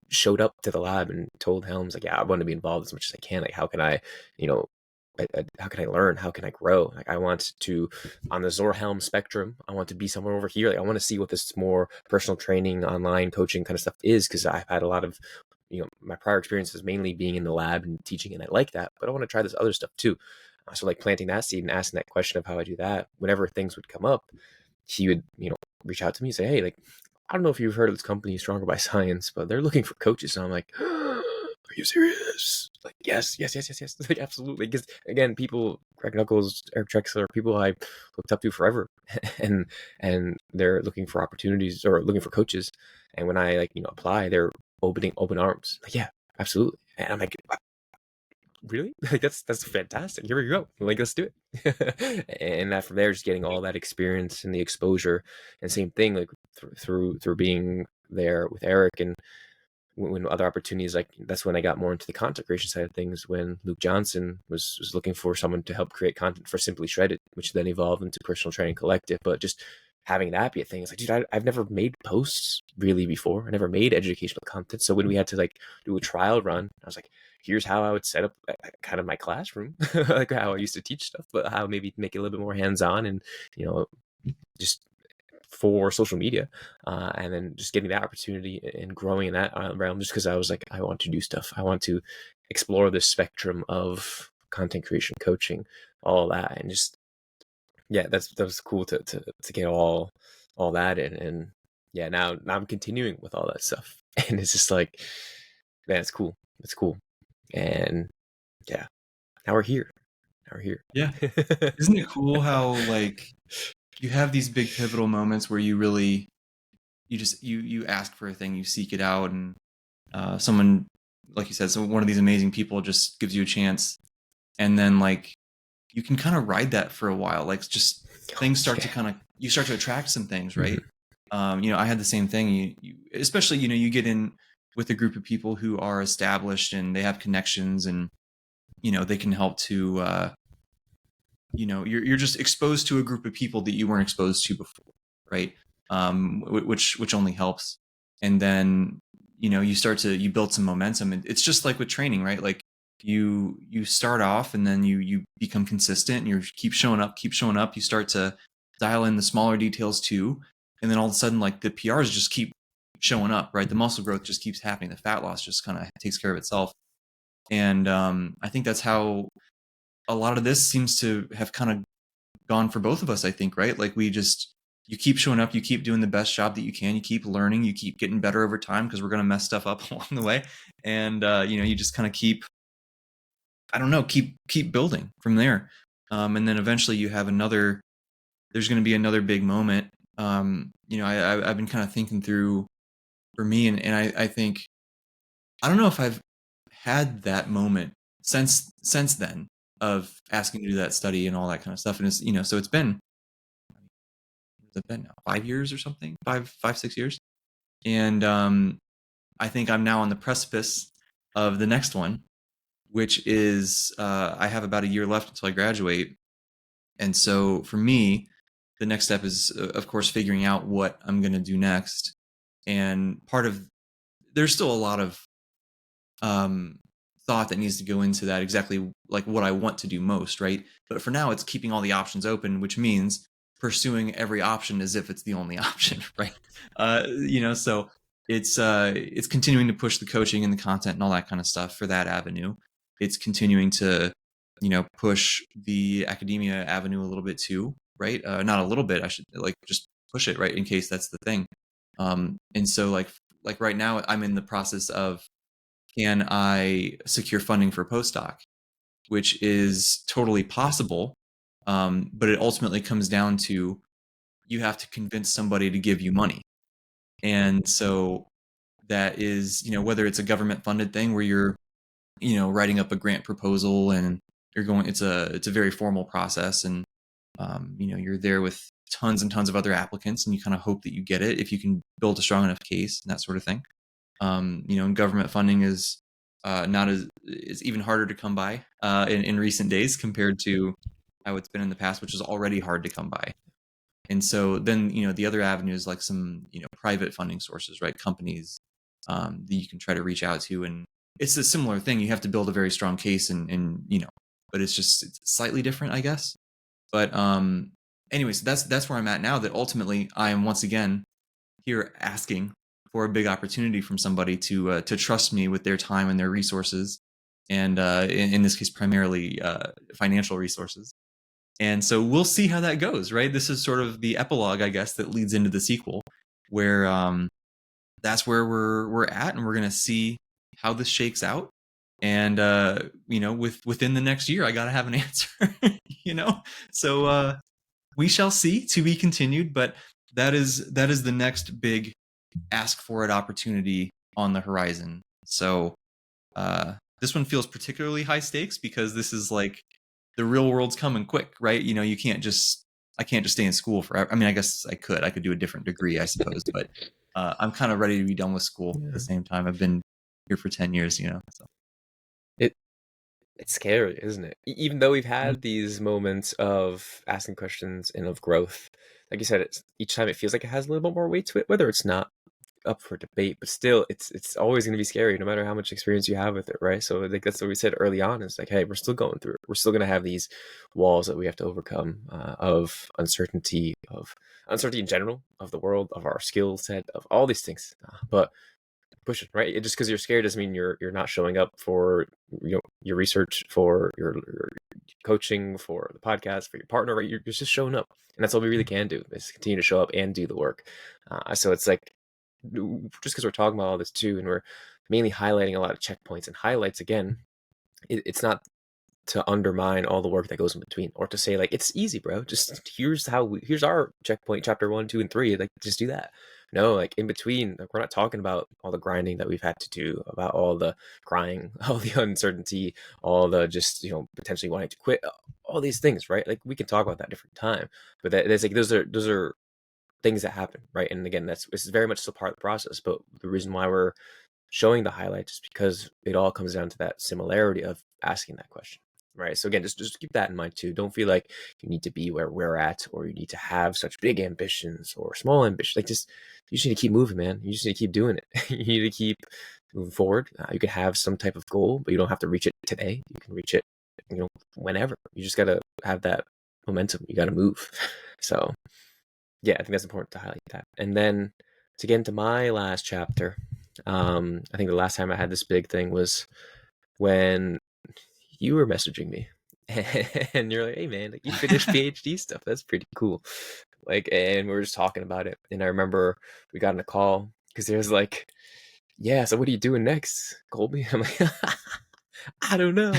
[SPEAKER 2] showed up to the lab and told Helms, like, yeah, I want to be involved as much as I can. Like, how can you know, how can I learn? How can I grow? Like, I want to, on the Zor Helm spectrum, I want to be somewhere over here. Like, I want to see what this more personal training, online coaching kind of stuff is, because I've had a lot of, my prior experiences mainly being in the lab and teaching, and I like that, but I want to try this other stuff too. So like planting that seed and asking that question of how I do that, whenever things would come up, he would, reach out to me and say, hey, like, I don't know if you've heard of this company, Stronger by Science, but they're looking for coaches. And I'm like, are you serious? Like, yes. Like, absolutely. Because again, people, Greg Knuckles, Eric Drexler, people I looked up to forever, and they're looking for opportunities or looking for coaches. And when I apply, they're opening open arms. Like, yeah, absolutely. And I'm like, really? Like, that's fantastic. Here we go. Like, let's do it. And that from there, just getting all that experience and the exposure, and same thing, like through being there with Eric, and when other opportunities, like that's when I got more into the content creation side of things, when Luke Johnson was looking for someone to help create content for Simply Shredded, which then evolved into Personal Training Collective. But just having that be a thing, it's like, dude, I've never made posts really before. I never made educational content. So when we had to like do a trial run, I was like, here's how I would set up kind of my classroom, like how I used to teach stuff, but how maybe make it a little bit more hands-on and, you know, just for social media, and then just getting that opportunity and growing in that realm, just because I was like, I want to do stuff. I want to explore the spectrum of content creation, coaching, all that, and just that was cool to get all that in. And yeah, now I'm continuing with all that stuff, and it's just like, man, it's cool. It's cool, and yeah, now we're here.
[SPEAKER 1] Yeah. Isn't it cool how like you have these big pivotal moments where you really you ask for a thing, you seek it out, and someone, like you said, so one of these amazing people just gives you a chance, and then like you can kind of ride that for a while, like just things start to kind of, you start to attract some things, right? You know, I had the same thing. You especially, you know, you get in with a group of people who are established and they have connections, and you know they can help to you know, you're just exposed to a group of people that you weren't exposed to before, right? Which only helps. And then, you know, you build some momentum. And it's just like with training, right? Like you start off and then you become consistent and you keep showing up. You start to dial in the smaller details too. And then all of a sudden, like the PRs just keep showing up, right? The muscle growth just keeps happening. The fat loss just kind of takes care of itself. And I think that's how a lot of this seems to have kind of gone for both of us, I think, right? Like you keep showing up, you keep doing the best job that you can, you keep learning, you keep getting better over time, because we're going to mess stuff up along the way. And, you know, you just kind of keep, I don't know, keep building from there. And then eventually there's going to be another big moment. You know, I've been kind of thinking through for me, and I think, I don't know if I've had that moment since then, of asking to do that study and all that kind of stuff. And it's, you know, so it's been now 5 years or something, 6 years. And I think I'm now on the precipice of the next one, which is I have about a year left until I graduate. And so for me, the next step is, of course, figuring out what I'm going to do next. And there's still a lot of thought that needs to go into that, exactly like what I want to do most, right? But for now, it's keeping all the options open, which means pursuing every option as if it's the only option, right? You know, so it's continuing to push the coaching and the content and all that kind of stuff for that avenue. It's continuing to, you know, push the academia avenue a little bit too, right? Not a little bit, I should like just push it, right? In case that's the thing. And so like right now, I'm in the process of, can I secure funding for a postdoc, which is totally possible. But it ultimately comes down to, you have to convince somebody to give you money. And so that is, you know, whether it's a government funded thing where you're, you know, writing up a grant proposal and it's a very formal process. And, you know, you're there with tons and tons of other applicants, and you kind of hope that you get it if you can build a strong enough case and that sort of thing. You know, and government funding is is even harder to come by in recent days compared to how it's been in the past, which is already hard to come by. And so then, you know, the other avenue is like some, you know, private funding sources, right? Companies that you can try to reach out to. And it's a similar thing. You have to build a very strong case and you know, but it's slightly different, I guess. But anyways, that's where I'm at now, that ultimately I am once again here asking for a big opportunity from somebody to trust me with their time and their resources, and in this case primarily financial resources. And so we'll see how that goes, right? This is sort of the epilogue, I guess, that leads into the sequel, where that's where we're at, and we're gonna see how this shakes out. And you know, within the next year, I gotta have an answer. You know, so we shall see, to be continued. But that is the next big ask for it opportunity on the horizon. So this one feels particularly high stakes because this is like, the real world's coming quick, right? You know, I can't just stay in school forever. I mean, I guess I could do a different degree, I suppose, but I'm kind of ready to be done with school at the same time. I've been here for 10 years, so.
[SPEAKER 2] It it's scary, isn't it? Even though we've
[SPEAKER 1] Mhm.
[SPEAKER 2] had these moments of asking questions and of growth, like you said, it's each time it feels like it has a little bit more weight to it, whether it's not up for debate, but still it's always going to be scary no matter how much experience you have with it, right? So like that's what we said early on, is like, hey, we're still going through it, we're still going to have these walls that we have to overcome, of uncertainty in general, of the world, of our skill set, of all these things, but push it, right? Just because you're scared doesn't mean you're not showing up for your research, for your coaching, for the podcast, for your partner, right? You're just showing up, and that's all we really can do, is continue to show up and do the work. So it's like, just because we're talking about all this too, and we're mainly highlighting a lot of checkpoints and highlights again, it's not to undermine all the work that goes in between, or to say like it's easy, bro, just here's our checkpoint, chapter 1, 2, and 3, like just do that. No, like in between, like we're not talking about all the grinding that we've had to do, about all the crying, all the uncertainty, all the just potentially wanting to quit, all these things, right? Like we can talk about that different time, but there's like those are things that happen, right? And again, this is very much still part of the process, but the reason why we're showing the highlights is because it all comes down to that similarity of asking that question, right? So again, just keep that in mind too. Don't feel like you need to be where we're at, or you need to have such big ambitions or small ambitions. Like, just, you just need to keep moving, man. You just need to keep doing it. You need to keep moving forward. You can have some type of goal, but you don't have to reach it today. You can reach it, whenever. You just gotta have that momentum. You gotta move. So yeah, I think that's important to highlight that. And then to get into my last chapter, I think the last time I had this big thing was when you were messaging me, and you're like, "Hey man, like you finished PhD stuff. That's pretty cool." Like, and we were just talking about it, and I remember we got in a call because there was like, "Yeah, so what are you doing next, Colby?" I'm like, "I don't know."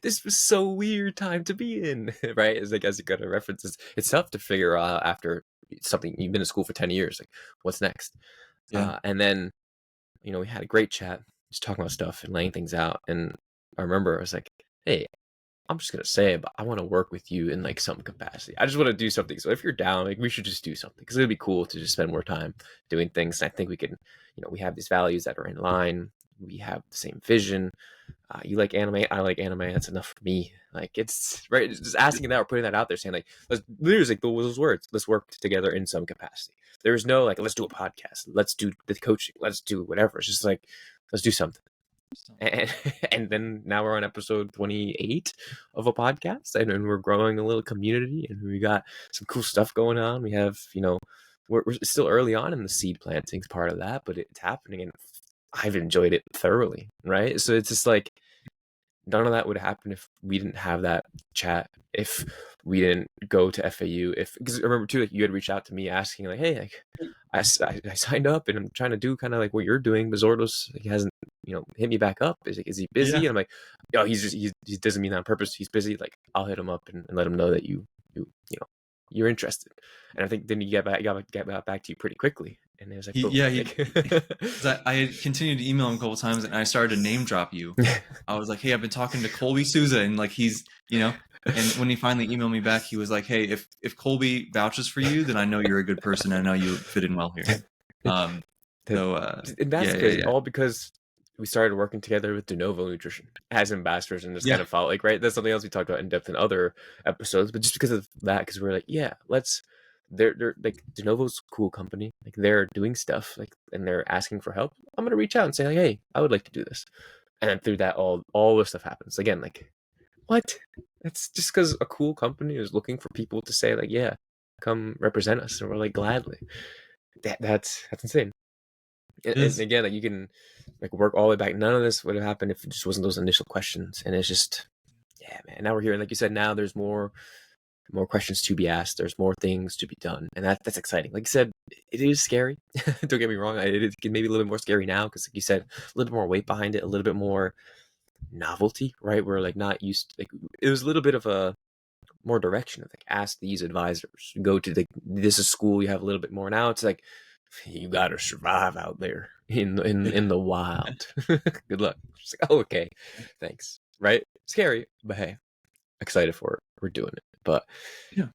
[SPEAKER 2] This was so weird time to be in, right? It's like, as you got to references, it's tough to figure out after something you've been in school for 10 years, like what's next.
[SPEAKER 1] Yeah.
[SPEAKER 2] And then we had a great chat, just talking about stuff and laying things out. And I remember I was like, hey, I'm just gonna say it, but I want to work with you in like some capacity. I just want to do something. So if you're down, like we should just do something, because it'd be cool to just spend more time doing things. And I think we can, we have these values that are in line. We have the same vision. You like anime, I like anime. That's enough for me. Like, it's right. It's just asking that or putting that out there, saying like, let's literally like those words. Let's work together in some capacity. There's no like, let's do a podcast. Let's do the coaching. Let's do whatever. It's just like, let's do something. And and then now we're on episode 28 of a podcast, and we're growing a little community, and we got some cool stuff going on. We have, we're still early on in the seed planting part of that, but it's happening, and I've enjoyed it thoroughly, right? So it's just like, none of that would happen if we didn't have that chat, if we didn't go to FAU, because I remember too, like you had reached out to me asking like, hey, like I signed up and I'm trying to do kind of like what you're doing, but Zordos like hasn't hit me back up. Is he busy?
[SPEAKER 1] Yeah.
[SPEAKER 2] And I'm like, oh, he doesn't mean that on purpose. He's busy. Like, I'll hit him up and let him know that you're interested. And I think then you get back to you pretty quickly, and it was like,
[SPEAKER 1] He,
[SPEAKER 2] boom.
[SPEAKER 1] yeah,
[SPEAKER 2] Like,
[SPEAKER 1] because I had continued to email him a couple times, and I started to name drop you. I was like, hey, I've been talking to Colby Souza, and like and when he finally emailed me back, he was like, hey, if Colby vouches for you, then I know you're a good person. I know you fit in well here. Um, so
[SPEAKER 2] and that's
[SPEAKER 1] yeah, yeah,
[SPEAKER 2] crazy.
[SPEAKER 1] yeah,
[SPEAKER 2] All because we started working together with De Novo Nutrition as ambassadors, and just
[SPEAKER 1] yeah,
[SPEAKER 2] kind of follow, like, right. That's something else we talked about in depth in other episodes. But just because of that, because we're like, yeah, let's. They're like, De Novo's a cool company. Like, they're doing stuff, like, and they're asking for help. I'm gonna reach out and say like, hey, I would like to do this. And then through that, all this stuff happens again. Like, what? That's just because a cool company is looking for people to say like, yeah, come represent us, and we're like, gladly. That's insane.
[SPEAKER 1] it
[SPEAKER 2] And
[SPEAKER 1] is.
[SPEAKER 2] again, like, you can like work all the way back. None of this would have happened if it just wasn't those initial questions. And it's just, yeah, man. Now we're here, and like you said, now there's more questions to be asked. There's more things to be done, and that's exciting. Like you said, it is scary. Don't get me wrong. It is maybe a little bit more scary now because, like you said, a little bit more weight behind it, a little bit more novelty, right? We're like not used to, like, it was a little bit of a more direction of like, ask these advisors, go to this is school, you have a little bit more. Now it's like, you gotta survive out there in the wild. Good luck. Just like, oh, okay, thanks. Right? Scary, but hey, excited for it. We're doing it. But
[SPEAKER 1] Yeah.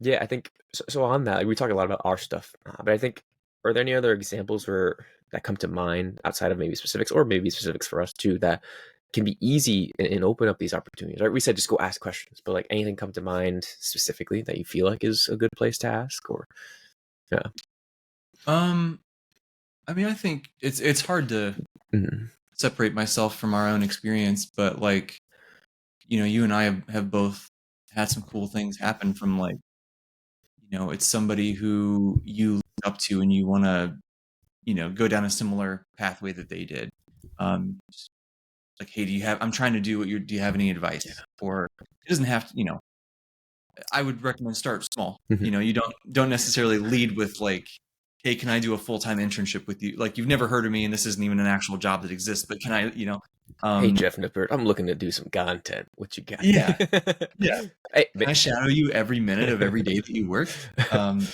[SPEAKER 2] yeah, I think so on that, like, we talk a lot about our stuff, but I think, are there any other examples where that come to mind outside of maybe specifics, or maybe specifics for us too, that can be easy and open up these opportunities, right? We said just go ask questions, but like anything come to mind specifically that you feel like is a good place to ask? Or yeah.
[SPEAKER 1] I mean, I think it's hard to
[SPEAKER 2] Mhm.
[SPEAKER 1] separate myself from our own experience, but like, you and I have both had some cool things happen from like, it's somebody who you look up to and you want to, go down a similar pathway that they did. Just like, hey, I'm trying to do do you have any
[SPEAKER 2] Yeah.
[SPEAKER 1] advice? Or it doesn't have to, I would recommend start small.
[SPEAKER 2] Mhm.
[SPEAKER 1] You don't necessarily lead with like, hey, can I do a full-time internship with you? Like, you've never heard of me and this isn't even an actual job that exists, but can I,
[SPEAKER 2] Hey,
[SPEAKER 1] um,
[SPEAKER 2] Jeff Nippert, I'm looking to do some content. What you got?
[SPEAKER 1] yeah, yeah.
[SPEAKER 2] Hey,
[SPEAKER 1] Can I shadow you every minute of every day that you work? Um,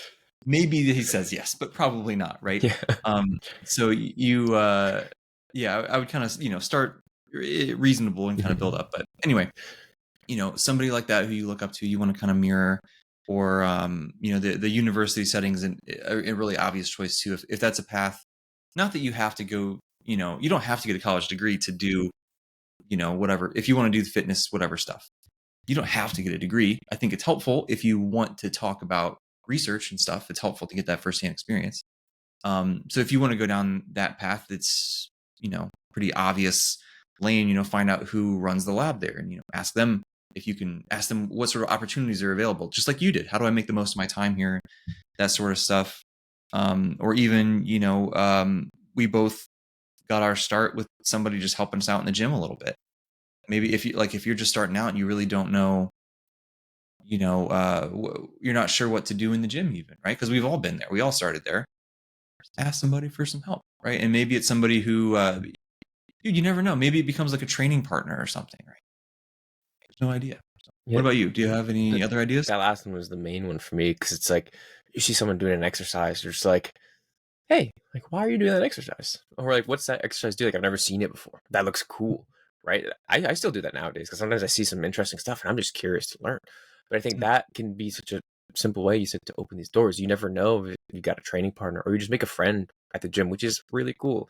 [SPEAKER 1] Maybe he says yes, but probably not, right?
[SPEAKER 2] yeah.
[SPEAKER 1] So yeah, I would kind of, start reasonable and kind of build up. But anyway, somebody like that who you look up to, you want to kind of mirror, or the university settings and a really obvious choice too. If that's a path, not that you have to go, you don't have to get a college degree to do, whatever. If you want to do the fitness, whatever stuff, you don't have to get a degree. I think it's helpful if you want to talk about research and stuff. It's helpful to get that firsthand experience. So if you want to go down that path, that's, pretty obvious lane, find out who runs the lab there and, ask them if you can ask them what sort of opportunities are available, just like you did. How do I make the most of my time here? That sort of stuff. Or even, we both got our start with somebody just helping us out in the gym a little bit. Maybe if you're just starting out and you really don't know, you're not sure what to do in the gym even, right? Because we've all been there. We all started there. Ask somebody for some help, right? And maybe it's somebody who, dude, you never know. Maybe it becomes like a training partner or something, right? There's no idea. What
[SPEAKER 2] Yeah.
[SPEAKER 1] about you? Do you have any other ideas?
[SPEAKER 2] That last one was the main one for me, because it's like you see someone doing an exercise, you're just like, hey, like, why are you doing that exercise? Or like, what's that exercise do? Like, I've never seen it before. That looks cool, right? I still do that nowadays, because sometimes I see some interesting stuff and I'm just curious to learn. But I think that can be such a simple way, you said, to open these doors. You never know if you got a training partner, or you just make a friend at the gym, which is really cool.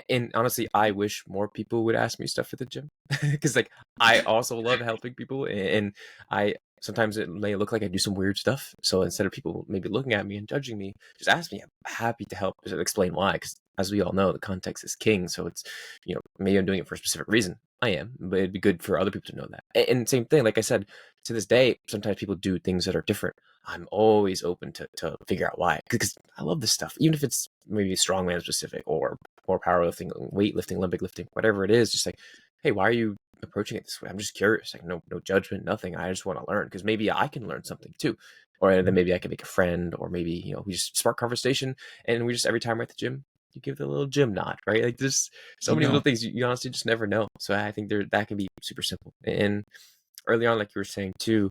[SPEAKER 2] And honestly, I wish more people would ask me stuff at the gym, because like I also love helping people, and I sometimes it may look like I do some weird stuff. So instead of people maybe looking at me and judging me, just ask me. I'm happy to help explain why, because as we all know, the context is king. So it's, maybe I'm doing it for a specific reason. I am, but it'd be good for other people to know that. And same thing, like I said, to this day, sometimes people do things that are different. I'm always open to figure out why, because I love this stuff, even if it's maybe strongman specific or powerlifting, weightlifting, Olympic lifting, whatever it is. Just like, hey, why are you approaching it this way? I'm just curious. Like, no judgment, nothing. I just want to learn, because maybe I can learn something too, or then maybe I can make a friend, or maybe we just spark conversation, and we just, every time we're at the gym, you give the little gym nod, right? Like, there's so
[SPEAKER 1] There you
[SPEAKER 2] many little
[SPEAKER 1] go.
[SPEAKER 2] things you honestly just never know. So I think that can be super simple. And early on, like you were saying too,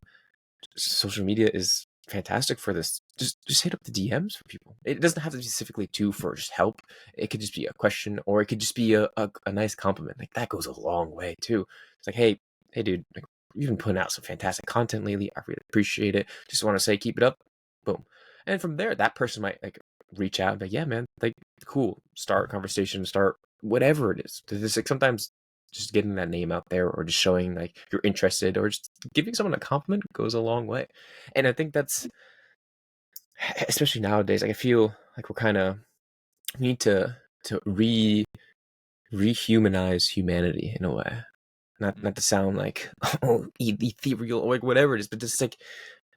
[SPEAKER 2] social media is fantastic for this. Just hit up the DMs for people. It doesn't have to be specifically for just help. It could just be a question, or it could just be a nice compliment. Like, that goes a long way too. It's like, hey dude, like, you've been putting out some fantastic content lately. I really appreciate it. Just want to say, keep it up. Boom. And from there, that person might like reach out and be like, yeah, man, like, cool. Start a conversation, start whatever it is. There's like sometimes just getting that name out there, or just showing like you're interested, or just giving someone a compliment goes a long way. And I think that's, especially nowadays, like I feel like we're kind of, we need to rehumanize humanity in a way. Not to sound like oh, ethereal or like whatever it is, but just like,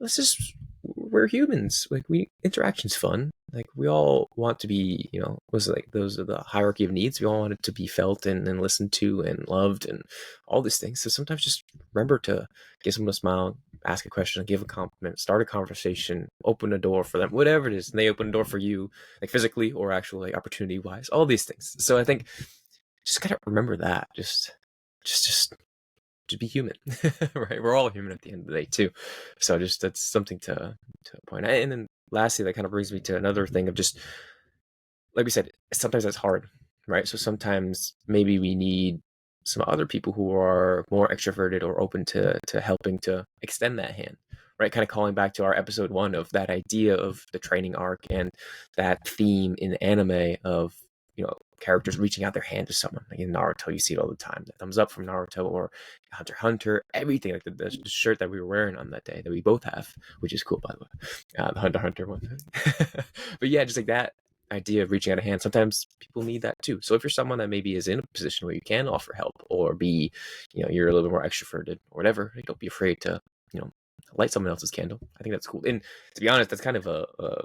[SPEAKER 2] let's just, we're humans. Like, interaction's fun. Like, we all want to be, was it like, those are the hierarchy of needs. We all want it to be felt and listened to and loved and all these things. So sometimes just remember to give someone a smile, ask a question, give a compliment, start a conversation, open a door for them, whatever it is. And they open a door for you, like physically or actually opportunity wise, all these things. So I think just gotta remember that. Just to be human, right? We're all human at the end of the day too. So just, that's something to point out. And then lastly, that kind of brings me to another thing of just, like we said, sometimes that's hard, right? So sometimes maybe we need some other people who are more extroverted or open to helping to extend that hand, right? Kind of calling back to our episode 1 of that idea of the training arc and that theme in anime of, characters reaching out their hand to someone. Like in Naruto, you see it all the time. The thumbs up from Naruto, or Hunter x Hunter, everything. Like the shirt that we were wearing on that day that we both have, which is cool, by the way. The Hunter x Hunter one. But yeah, just like that idea of reaching out a hand. Sometimes people need that too. So if you're someone that maybe is in a position where you can offer help, or be, you're a little bit more extroverted or whatever, don't be afraid to, light someone else's candle. I think that's cool. And to be honest, that's kind of a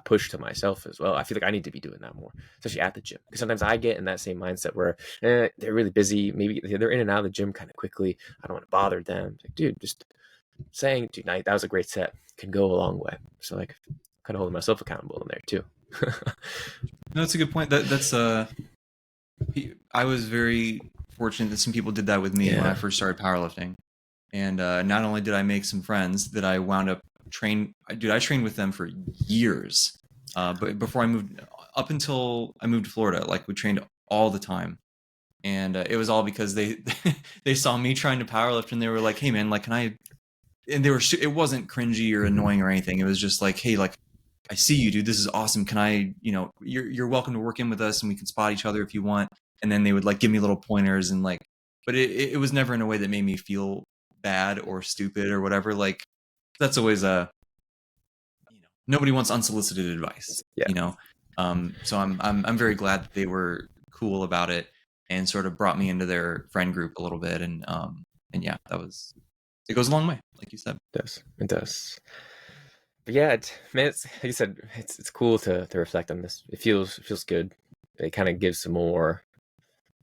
[SPEAKER 2] push to myself as well. I feel like I need to be doing that more, especially at the gym, because sometimes I get in that same mindset where they're really busy. Maybe they're in and out of the gym kind of quickly. I don't want to bother them. Like, dude, just saying, dude, that was a great set can go a long way. So like, kind of holding myself accountable in there too.
[SPEAKER 1] No, that's a good point. That's I was very fortunate that some people did that with me when I first started powerlifting, and not only did I make some friends that I wound up I trained with them for years. But before I moved, up until I moved to Florida, like we trained all the time, and it was all because they they saw me trying to powerlift, and they were like, "Hey, man, like, can I?" And they were it wasn't cringy or annoying or anything. It was just like, "Hey, like, I see you, dude. This is awesome. Can I, you're welcome to work in with us, and we can spot each other if you want." And then they would like give me little pointers and like, but it was never in a way that made me feel bad or stupid or whatever. Like, that's always nobody wants unsolicited advice, so I'm very glad that they were cool about it and sort of brought me into their friend group a little bit, and yeah, it goes a long way, like you said.
[SPEAKER 2] It does. But yeah, man, it's, like you said, it's cool to reflect on this. It feels good. It kind of gives some more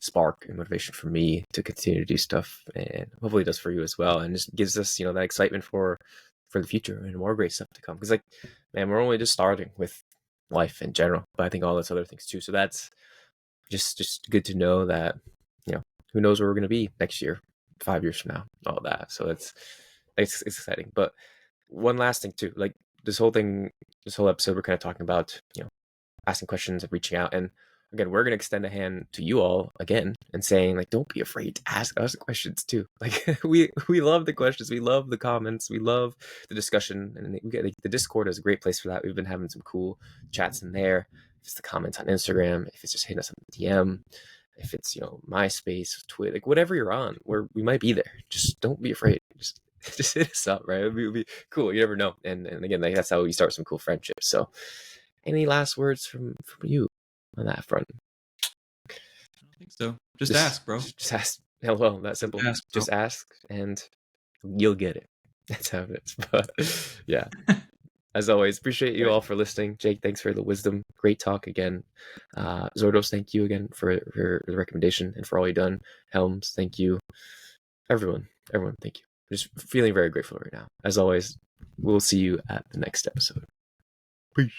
[SPEAKER 2] spark and motivation for me to continue to do stuff, and hopefully it does for you as well, and just gives us that excitement for the future and more great stuff to come. Because like, man, we're only just starting with life in general, but I think all those other things too. So that's just good to know that who knows where we're going to be next year, 5 years from now, all that. So it's exciting. But one last thing too, like this whole episode, we're kind of talking about asking questions and reaching out. And again, we're going to extend a hand to you all again and saying, like, don't be afraid to ask us questions too. Like, we love the questions. We love the comments. We love the discussion. And we get, like, the Discord is a great place for that. We've been having some cool chats in there. If it's the comments on Instagram, if it's just hitting us on the DM, if it's, MySpace, Twitter, like whatever you're on, we might be there. Just don't be afraid. Just hit us up, right? It would be cool. You never know. And again, like, that's how we start some cool friendships. So any last words from you on that front?
[SPEAKER 1] I don't think so. Just ask, bro.
[SPEAKER 2] Just ask. Hello, that simple. Just ask and you'll get it. That's how it is. But yeah, as always, appreciate you all for listening. Jake, thanks for the wisdom. Great talk again. Zordos, thank you again for the recommendation and for all you've done. Helms, thank you. Everyone, thank you. Just feeling very grateful right now. As always, we'll see you at the next episode. Peace.